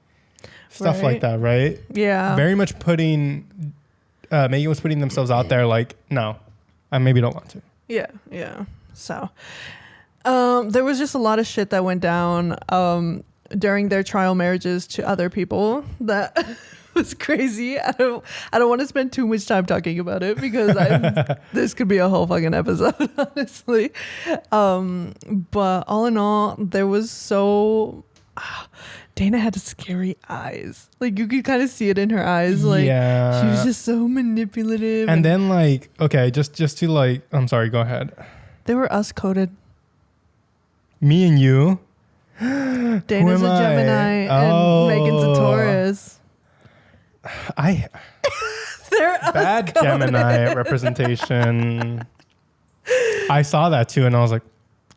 stuff like Right. that, right? Yeah. Very much putting, Megan was putting themselves out there like, no, I maybe don't want to. Yeah. So there was just a lot of shit that went down during their trial marriages to other people that was crazy. I don't want to spend too much time talking about it because this could be a whole fucking episode, honestly. But all in all, there was Dayna had scary eyes. Like, you could kind of see it in her eyes. Like, Yeah. she was just so manipulative. And then like, okay, just to like, I'm sorry, go ahead. they were us coded. Me and you. Dana's a am I? Gemini Oh. and Megan's a Taurus. They're Bad Gemini representation. I saw that too, and I was like,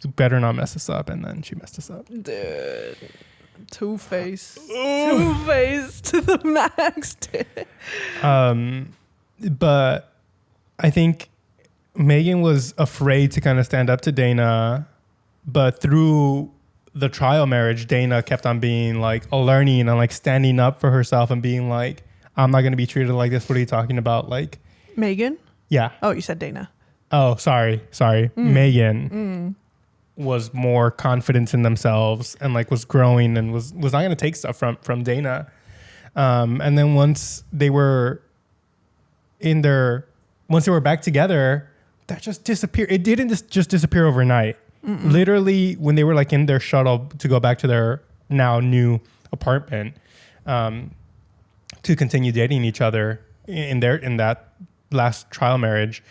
"You better not mess this up." And then she messed us up. Dude. Two-Face. Two-Face to the max. But I think Magan was afraid to kind of stand up to Dayna, but through the trial marriage, Dayna kept on being like learning and like standing up for herself and being like, "I'm not going to be treated like this. What are you talking about?" Like, Megan? yeah. Oh, you said Dayna. Oh, sorry. Megan was more confident in themselves and like was growing and was not going to take stuff from Dayna. And then once they were back together, that just disappeared. It didn't just disappear overnight. Literally, when they were like in their shuttle to go back to their now new apartment, to continue dating each other in that last trial marriage,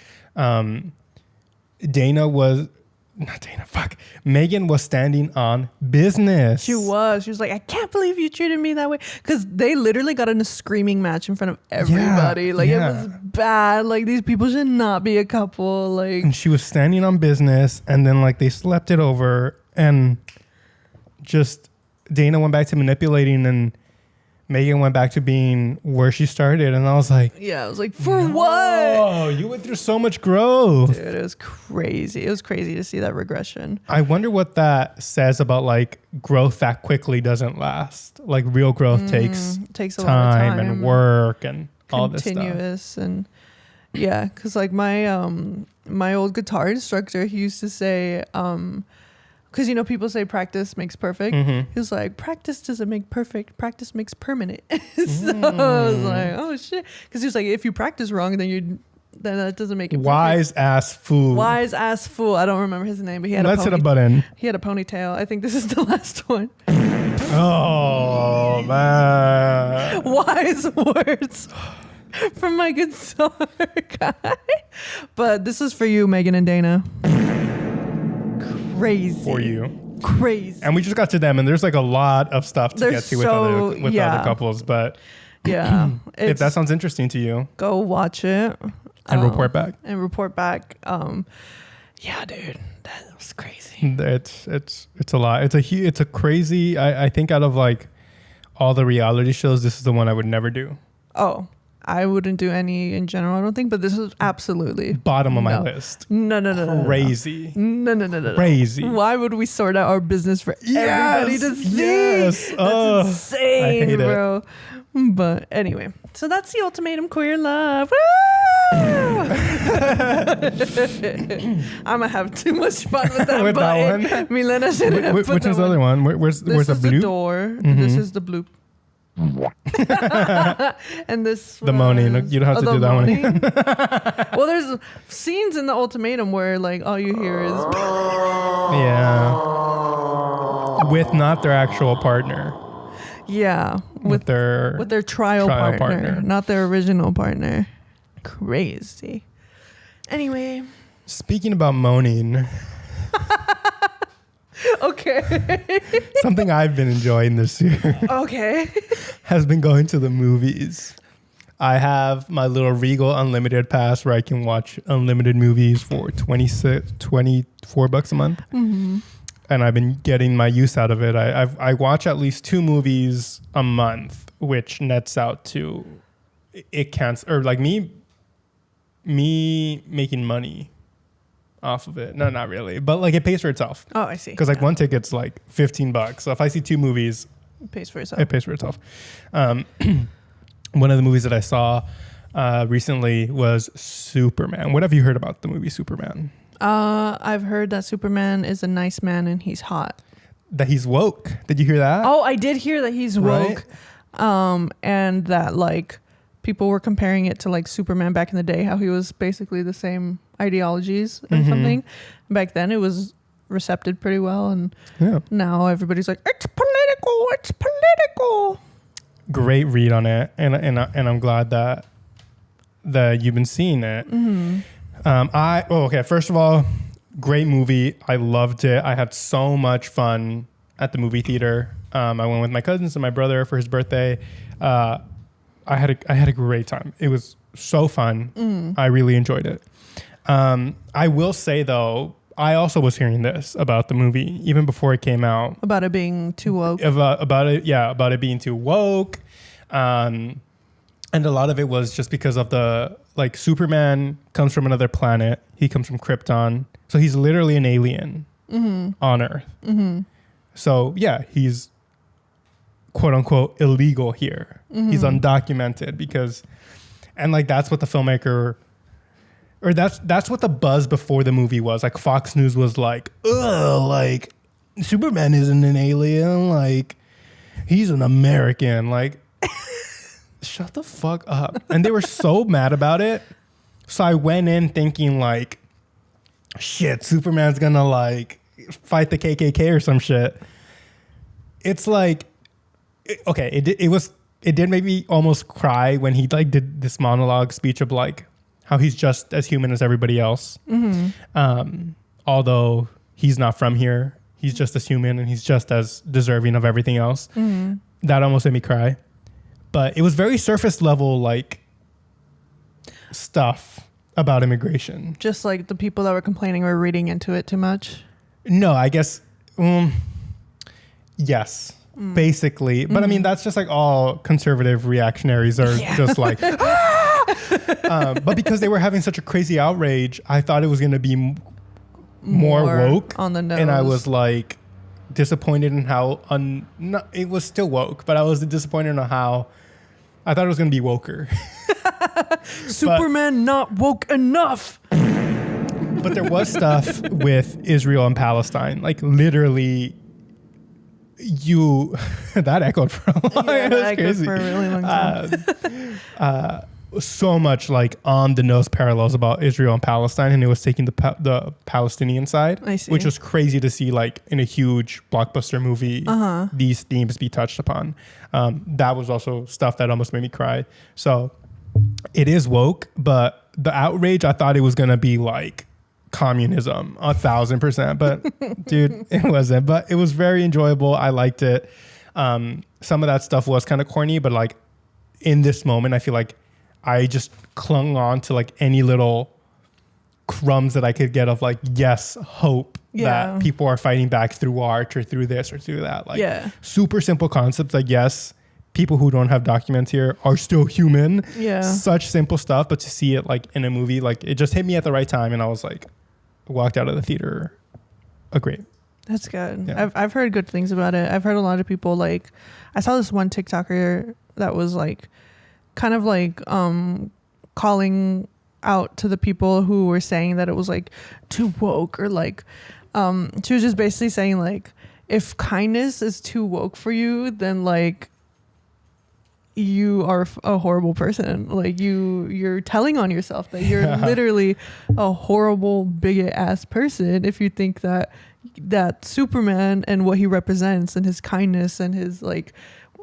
Megan was standing on business. She was like, I can't believe you treated me that way. Because they literally got in a screaming match in front of everybody. It was bad. Like, these people should not be a couple. Like, And she was standing on business, and then like they slept it over, and just Dayna went back to manipulating and Megan went back to being where she started, and I was like, Yeah, I was like, for what? oh, you went through so much growth. Dude, it was crazy. It was crazy to see that regression. I wonder what that says about like growth that quickly doesn't last. Like real growth takes a lot of time and work and all this stuff. Continuous and yeah, because like my my old guitar instructor, he used to say, because you know people say practice makes perfect. He was like, practice doesn't make perfect, practice makes permanent. So I was like, oh shit, because he was like, if you practice wrong, then that doesn't make it Wise perfect. ass fool. Wise ass fool. I don't remember his name, but he had Let's hit a button. He had a ponytail. I think this is the last one. Oh man. Wise words from my guitar guy. But this is for you, Megan and Dayna. Crazy. For you. Crazy. And we just got to them, and there's like a lot of stuff to get to with other couples. But yeah, if that sounds interesting to you, go watch it and report back. Yeah, dude, that was crazy. It's a lot. It's a crazy. I think out of like all the reality shows, this is the one I would never do. Oh, I wouldn't do any in general, I don't think, but this is absolutely bottom of my list. No. Crazy. No. Crazy. Why would we sort out our business for everybody to see? Yes. That's insane, I hate bro. it. But anyway, so that's the ultimatum queer love. I'm gonna have too much fun with that With button. that one? Milena should have put Which that one's the one. other one? Where's This the is the blue? door. This is the bloop. And this The moaning. You don't have to the do that one moaning. again. Well, there's scenes in the ultimatum where like all you hear is Yeah. With not their actual partner. yeah With their trial partner, not their original partner. Crazy. Anyway. Speaking about moaning, Okay. something I've been enjoying this year Okay. has been going to the movies. I have my little Regal Unlimited pass where I can watch unlimited movies for $24 a month. And I've been getting my use out of it. I watch at least 2 movies a month, which nets out to it can't, or like me making money off of it. No, not really, but like it pays for itself. Oh, I see. Because like one ticket's like $15. So if I see 2 movies, It pays for itself. it pays for itself. One of the movies that I saw recently was Superman. What have you heard about the movie Superman? I've heard that Superman is a nice man and he's hot. That he's woke. Did you hear that? Oh, I did hear that he's woke. And that like people were comparing it to like Superman back in the day, how he was basically the same ideologies and something. Back then it was recepted pretty well, and now everybody's like, it's political. Great read on it, and I'm glad that you've been seeing it. Okay. First of all, great movie. I loved it. I had so much fun at the movie theater. I went with my cousins and my brother for his birthday. I had a great time. It was so fun. I really enjoyed it. I will say though, I also was hearing this about the movie even before it came out. About it being too woke. About it being too woke. And a lot of it was just because of the, like, Superman comes from another planet. He comes from Krypton. So he's literally an alien on Earth. So yeah, he's quote unquote illegal here. He's undocumented because, and like, that's what the filmmaker, or that's what the buzz before the movie was. Like Fox News was like, ugh, like Superman isn't an alien. Like he's an American. Like, shut the fuck up. And they were so mad about it. So I went in thinking like, shit, Superman's gonna like fight the KKK or some shit. It's like, okay, it did make me almost cry when he like did this monologue speech of like how he's just as human as everybody else. Although he's not from here, he's just as human and he's just as deserving of everything else. That almost made me cry. But it was very surface level, like, stuff about immigration. Just like the people that were complaining were reading into it too much. No, I guess, yes. basically. But I mean, that's just like all conservative reactionaries are just like, but because they were having such a crazy outrage, I thought it was going to be more woke on the nose. And I was like disappointed in how it was still woke, but I was disappointed in how I thought it was going to be woker. Superman not woke enough. But there was stuff with Israel and Palestine, like literally that echoed for a long time. Yeah, that echoed for a really long time. So much like on the nose parallels about Israel and Palestine, and it was taking the Palestinian side, I see. which was crazy to see, like in a huge blockbuster movie, these themes be touched upon. That was also stuff that almost made me cry. So it is woke, but the outrage, I thought it was gonna be like communism 1,000%, but dude, it wasn't. But it was very enjoyable. I liked it. Some of that stuff was kind of corny, but like in this moment, I feel like I just clung on to like any little crumbs that I could get of like, yes, hope that people are fighting back through art or through this or through that. Like super simple concepts. Like, yes, people who don't have documents here are still human. Yeah. Such simple stuff. But to see it like in a movie, like it just hit me at the right time. And I was like, walked out of the theater. Great. That's good. Yeah. I've heard good things about it. I've heard a lot of people like, I saw this one TikToker that was like, kind of like calling out to the people who were saying that it was like too woke, or like she was just basically saying like, if kindness is too woke for you, then like you are a horrible person. Like you're telling on yourself that you're literally a horrible bigot ass person if you think that Superman and what he represents and his kindness and his like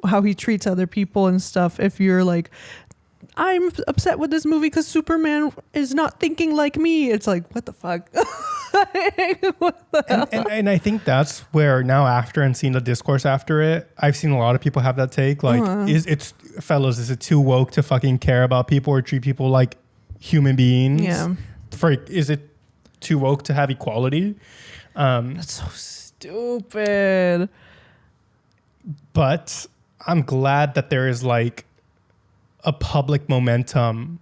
how he treats other people and stuff, if you're like, I'm upset with this movie because Superman is not thinking like me, it's like, what the fuck? What the hell? And I think that's where now, after and seeing the discourse after it, I've seen a lot of people have that take like, is it too woke to fucking care about people or treat people like human beings? Is it too woke to have equality? That's so stupid. But I'm glad that there is like a public momentum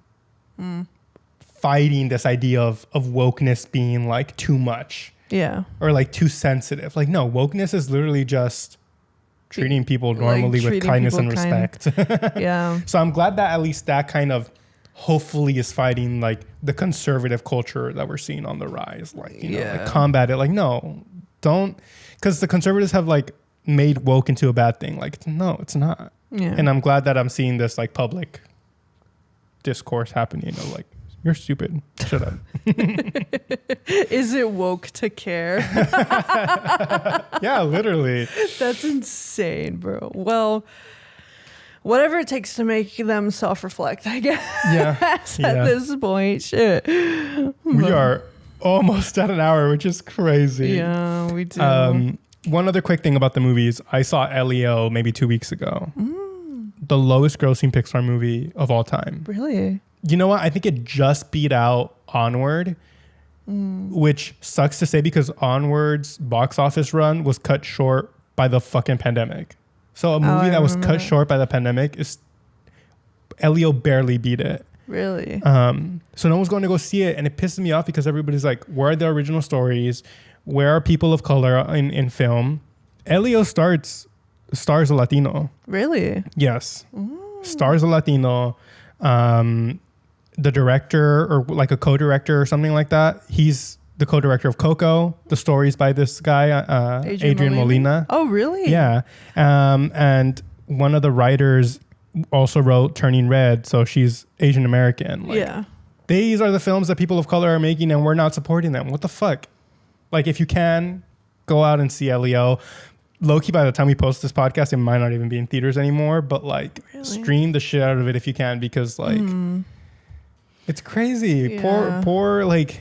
fighting this idea of wokeness being like too much. Yeah. Or like too sensitive. Like, no, wokeness is literally just treating people normally with kindness and respect. Yeah. So I'm glad that at least that kind of hopefully is fighting like the conservative culture that we're seeing on the rise. Like, you know, like combat it. Like, no, don't, because the conservatives have like made woke into a bad thing. Like, no, it's not. Yeah. And I'm glad that I'm seeing this like public discourse happening of like, you're stupid. Shut up. Is it woke to care? Yeah, literally. That's insane, bro. Well, whatever it takes to make them self-reflect, I guess. Yeah. At this point, shit. We are almost at an hour, which is crazy. Yeah, we do. One other quick thing about the movies. I saw Elio maybe 2 weeks ago. The lowest grossing Pixar movie of all time. Really? You know what? I think it just beat out Onward, which sucks to say because Onward's box office run was cut short by the fucking pandemic. So a movie that was cut short by the pandemic Elio barely beat it. Really? So no one's going to go see it. And it pisses me off because everybody's like, where are the original stories? Where are people of color in film? Elio stars a Latino. Really? Yes. Stars a Latino. The director or like a co-director or something like that. He's the co-director of Coco. The story's by this guy, Adrian Molina. Oh, really? Yeah. And one of the writers also wrote Turning Red. So she's Asian American. Like, yeah. These are the films that people of color are making and we're not supporting them. What the fuck? Like, if you can, go out and see Elio. Low-key, by the time we post this podcast, it might not even be in theaters anymore. But, like, stream the shit out of it if you can. Because, like, it's crazy. Yeah. Poor, like,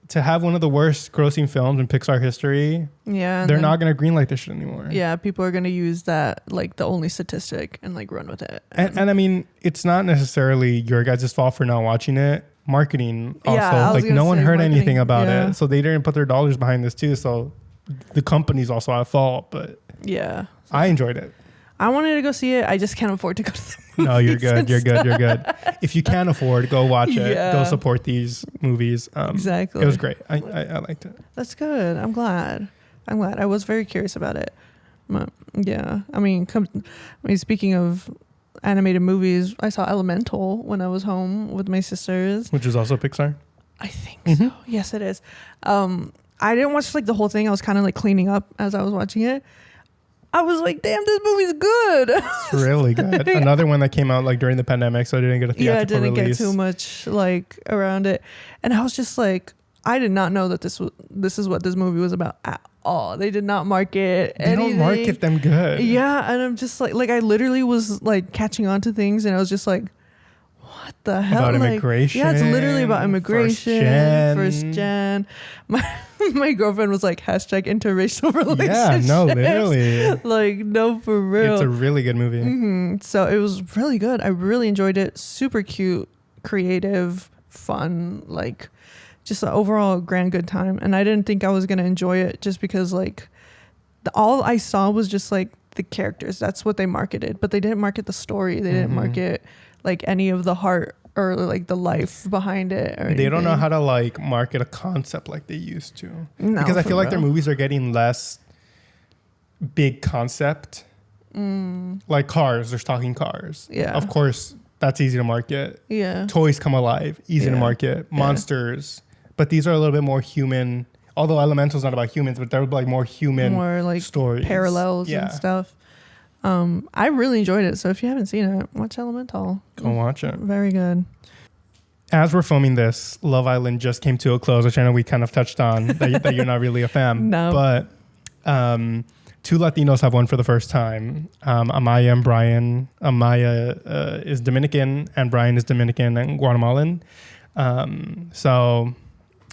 to have one of the worst grossing films in Pixar history. Yeah. They're not going to greenlight this shit anymore. Yeah, people are going to use that, like, the only statistic and, like, run with it. And I mean, it's not necessarily your guys' fault for not watching it. Marketing also, like no one heard anything about it, so they didn't put their dollars behind this too, so the company's also at fault. But Yeah. I enjoyed it. I wanted to go see it. I just can't afford to go to the movies. No, you're good. You're good. You're good. If you can't afford, go watch it. Yeah. Go support these movies. Exactly. It was great. I liked it. That's good. I'm glad. I was very curious about it. But, yeah. I mean, speaking of animated movies, I saw Elemental when I was home with my sisters. Which is also Pixar. I think so. Yes, it is. I didn't watch like the whole thing. I was kind of like cleaning up as I was watching it. I was like, damn, this movie's good. It's really good. Another one that came out like during the pandemic, so I didn't get a theatrical release. Get too much like around it. And I was just like, I did not know that this is what this movie was about at all. They did not market anything. They don't market them good. Yeah, and I'm just like I literally was like catching on to things, and I was just like, what the hell? About like, immigration. Yeah, it's literally about immigration. First gen. My girlfriend was like, #interracial relationships. Yeah, no, literally. Like, no, for real. It's a really good movie. Mm-hmm. So it was really good. I really enjoyed it. Super cute, creative, fun, like just an overall grand good time. And I didn't think I was going to enjoy it just because like all I saw was just like the characters. That's what they marketed, but they didn't market the story. They didn't market like any of the heart or like the life behind it. Or they don't know how to like market a concept like they used to. No, because I feel like real. their movies are getting less big concept. Like Cars, they're talking cars. Yeah. Of course, that's easy to market. Yeah. Toys Come Alive, easy to market. Monsters. But these are a little bit more human. Although Elemental's not about humans, but they're like more human more like stories. Parallels and stuff. I really enjoyed it. So if you haven't seen it, watch Elemental. Go watch it. Very good. As we're filming this, Love Island just came to a close, which I know we kind of touched on that you're not really a fan. No. But two Latinos have won for the first time. Amaya and Brian. Amaya is Dominican and Brian is Dominican and Guatemalan. So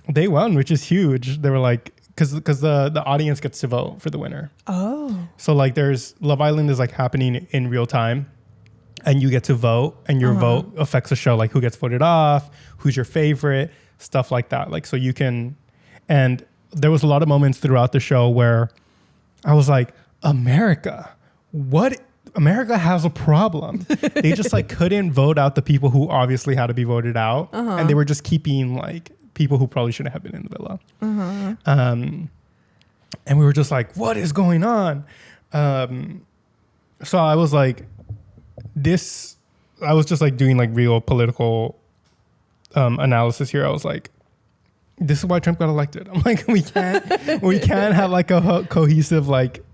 they won, which is huge. They were like, because the audience gets to vote for the winner. Oh. So like there's Love Island is like happening in real time. And you get to vote, and your vote affects the show, like who gets voted off, who's your favorite, stuff like that. Like, so you can, and there was a lot of moments throughout the show where I was like, America has a problem. They just like couldn't vote out the people who obviously had to be voted out. And they were just keeping like people who probably shouldn't have been in the villa. And we were just like, what is going on? So I was like, I was just like doing like real political analysis here. I was like, this is why Trump got elected. I'm like, we can't have like a cohesive, like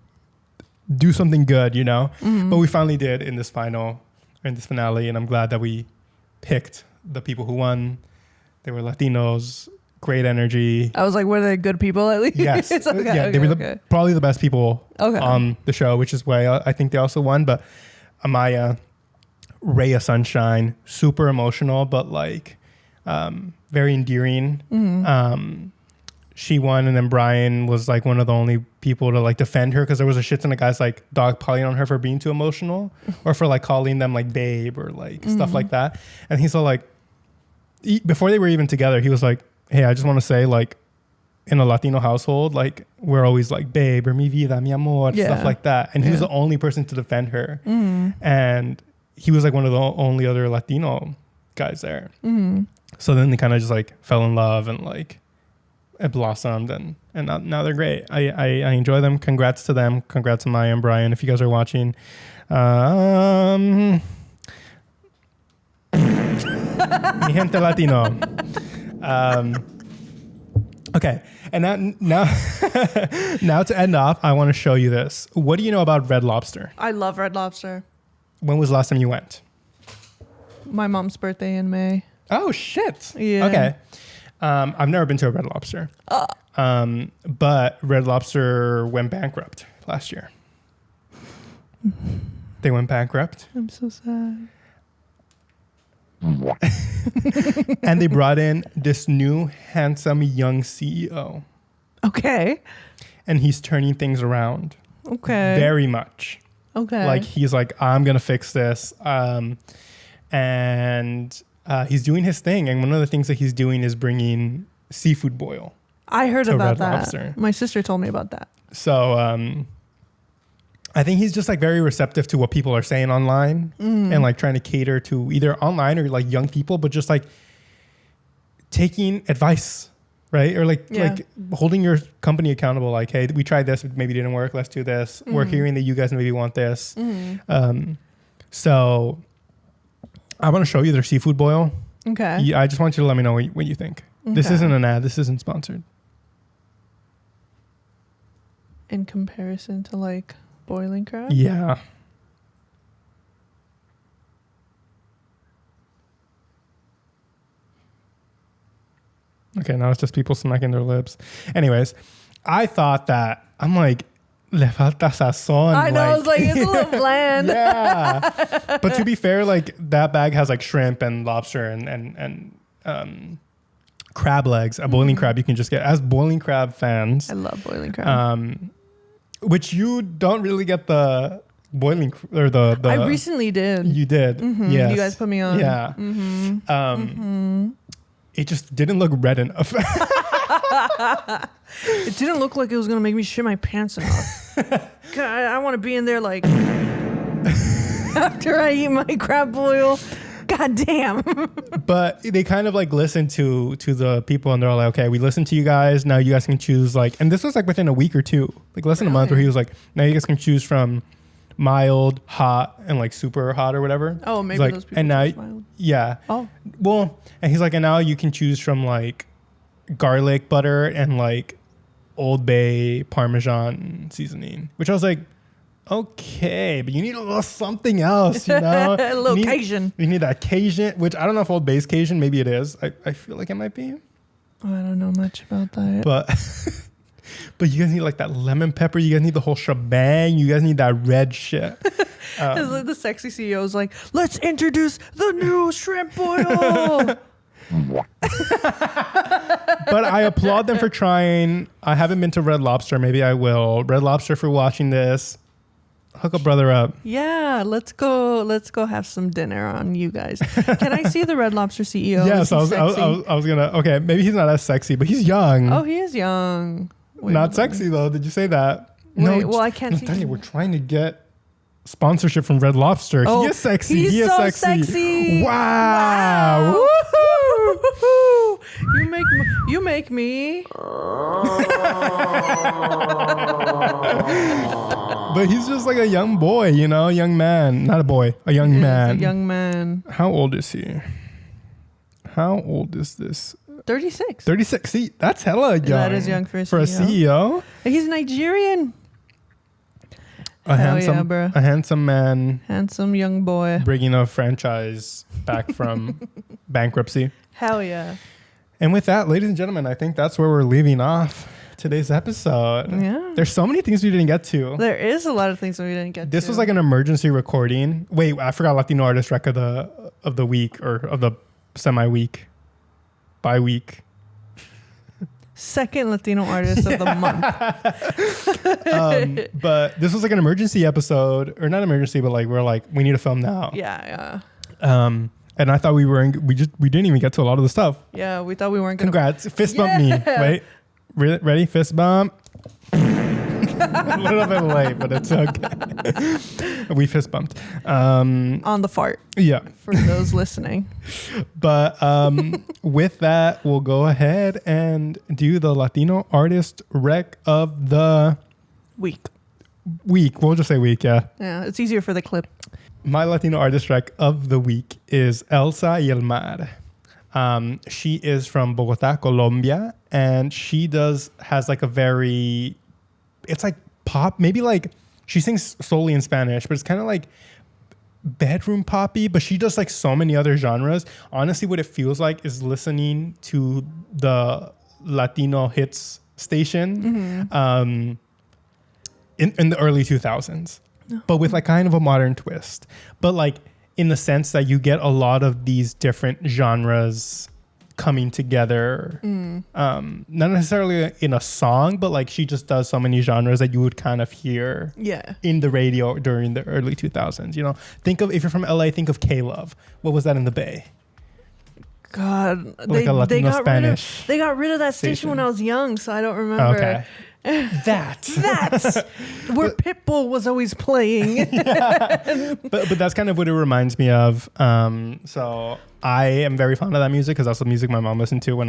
do something good, you know? But we finally did in this finale. And I'm glad that we picked the people who won. They were Latinos, great energy. I was like, were they good people at least? Yes. They were probably the best people on the show, which is why I think they also won. But Amaya, ray of sunshine, super emotional, but like very endearing. She won, and then Brian was like one of the only people to like defend her because there was a shit ton of guys like dog piling on her for being too emotional or for like calling them like babe or like stuff like that. And he's all like, before they were even together, he was like, hey, I just want to say like in a Latino household, like we're always like babe or mi vida, mi amor, stuff like that. And he was the only person to defend her. And he was like one of the only other Latino guys there. So then they kind of just like fell in love and like it blossomed and now they're great. I enjoy them. Congrats to them. Congrats to Maya and Brian. If you guys are watching, mi gente Latino. Okay. And now to end off, I want to show you this. What do you know about Red Lobster? I love Red Lobster. When was the last time you went? My mom's birthday in May. Oh, shit. Yeah. Okay. I've never been to a Red Lobster. But Red Lobster went bankrupt last year. They went bankrupt. I'm so sad. And they brought in this new handsome young CEO. Okay. And he's turning things around. Okay. Very much. Okay. Like he's like, I'm going to fix this. And he's doing his thing. And one of the things that he's doing is bringing seafood boil. I heard to about Red that. Lobster. My sister told me about that. So I think he's just like very receptive to what people are saying online and like trying to cater to either online or like young people, but just like taking advice, right? Or like holding your company accountable. Like, hey, we tried this, maybe it didn't work. Let's do this. We're hearing that you guys maybe want this. So I want to show you their seafood boil. Okay. I just want you to let me know what you think. This isn't an ad. This isn't sponsored. In comparison to like boiling crab? Yeah. Okay, now it's just people smacking their lips. Anyways, I thought that, I'm like, le falta sazón. I know, I was like, it's a little bland. Yeah. But to be fair, like that bag has like shrimp and lobster and crab legs. A boiling crab you can just get. As boiling crab fans. I love boiling crab. Which you don't really get the boiling or the I recently did. You did. Yes. You guys put me on. Yeah. It just didn't look red enough. It didn't look like it was going to make me shit my pants enough. God, I want to be in there like after I eat my crab boil. God damn. But they kind of like listened to the people and they're like, okay, we listened to you guys. Now you guys can choose like, and this was like within a week or two, like less than a month, where he was like, now you guys can choose from mild, hot, and like super hot or whatever. Oh, maybe like, those people and now, mild. Yeah. Oh. Well, and he's like, and now you can choose from like garlic butter and like Old Bay Parmesan seasoning, which I was like, okay, but you need a little something else, you know? A little Cajun. You need that Cajun, which I don't know if Old Bay's Cajun. Maybe it is. I feel like it might be. Oh, I don't know much about that. But you guys need like that lemon pepper. You guys need the whole shebang. You guys need that red shit. It's like the sexy CEO is like, let's introduce the new shrimp boil. But I applaud them for trying. I haven't been to Red Lobster. Maybe I will. Red Lobster, for watching this. Hook a brother up. Yeah, let's go have some dinner on you guys. Can I see the Red Lobster CEO? Yes, I was gonna. Okay, maybe he's not as sexy, but he's young. Oh, he is young. Wait, not sexy though. Did you say that? Wait, well, I can't Natalia, see. we're trying to get sponsorship from Red Lobster. Oh, he is sexy. He's he is so sexy. Wow. Woo-hoo. You make me. But he's just like a young boy, you know, young man. Not a boy, a young man. A young man. How old is he? How old is this? 36. 36. See, that's hella young. That is young for a CEO. He's Nigerian. A bro. handsome man. Handsome young boy. Bringing a franchise back from bankruptcy. Hell yeah. And with that, ladies and gentlemen, I think that's where we're leaving off today's episode. Yeah. There's so many things we didn't get to. There is a lot of things that we didn't get to. This was like an emergency recording. Wait, I forgot Latino Artist Rec of the week, or of the semi-week. Bi-week. Second Latino Artist of the month. But this was like an emergency episode, or not emergency, but like we're like, we need to film now. Yeah. And I thought we didn't even get to a lot of the stuff. Yeah, we thought we weren't gonna. Congrats. Fist bump me. Wait. Ready? Fist bump. A little bit late, but it's okay. We fist bumped. On the fart. Yeah. For those listening. But with that, we'll go ahead and do the Latino Artist Rec of the Week. We'll just say week, yeah. Yeah, it's easier for the clip. My Latino Artist Rec of the week is Elsa y el Mar. She is from Bogota, Colombia, and she has like a very, it's like pop, maybe like she sings solely in Spanish, but it's kind of like bedroom poppy, but she does like so many other genres. Honestly, what it feels like is listening to the Latino hits station in the early 2000s, but with like kind of a modern twist. But like in the sense that you get a lot of these different genres coming together, not necessarily in a song, but like she just does so many genres that you would kind of hear in the radio during the early 2000s. You know, think of, if you're from LA, think of K-Love. What was that in the Bay? God, like a Latino Spanish. They got rid of that station when I was young, so I don't remember. Okay. That. That's where Pitbull was always playing. But that's kind of what it reminds me of. So I am very fond of that music because that's the music my mom listened to when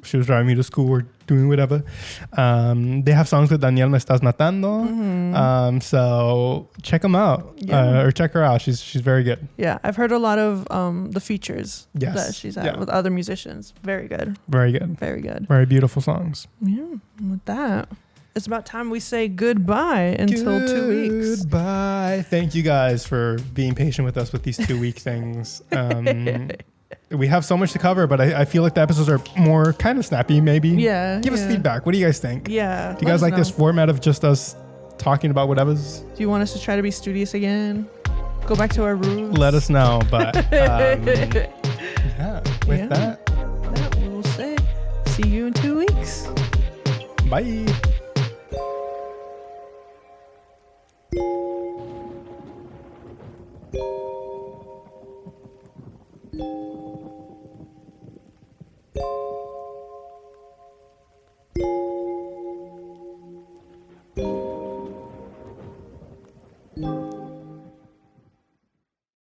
she was driving me to school or doing whatever. They have songs with Daniel Me Estás Matando. So check them out or check her out. She's very good. Yeah, I've heard a lot of the features Yes. that she's had with other musicians. Very good. Very good. Very good. Very beautiful songs. Yeah, with that, it's about time we say goodbye until 2 weeks. Goodbye. Thank you guys for being patient with us with these 2 week things. We have so much to cover, but I feel like the episodes are more kind of snappy, maybe. Yeah. Give us feedback. What do you guys think? Yeah. Do you guys like this format of just us talking about whatever's? Do you want us to try to be studious again? Go back to our roots? Let us know. But with that, we'll say see you in 2 weeks. bye.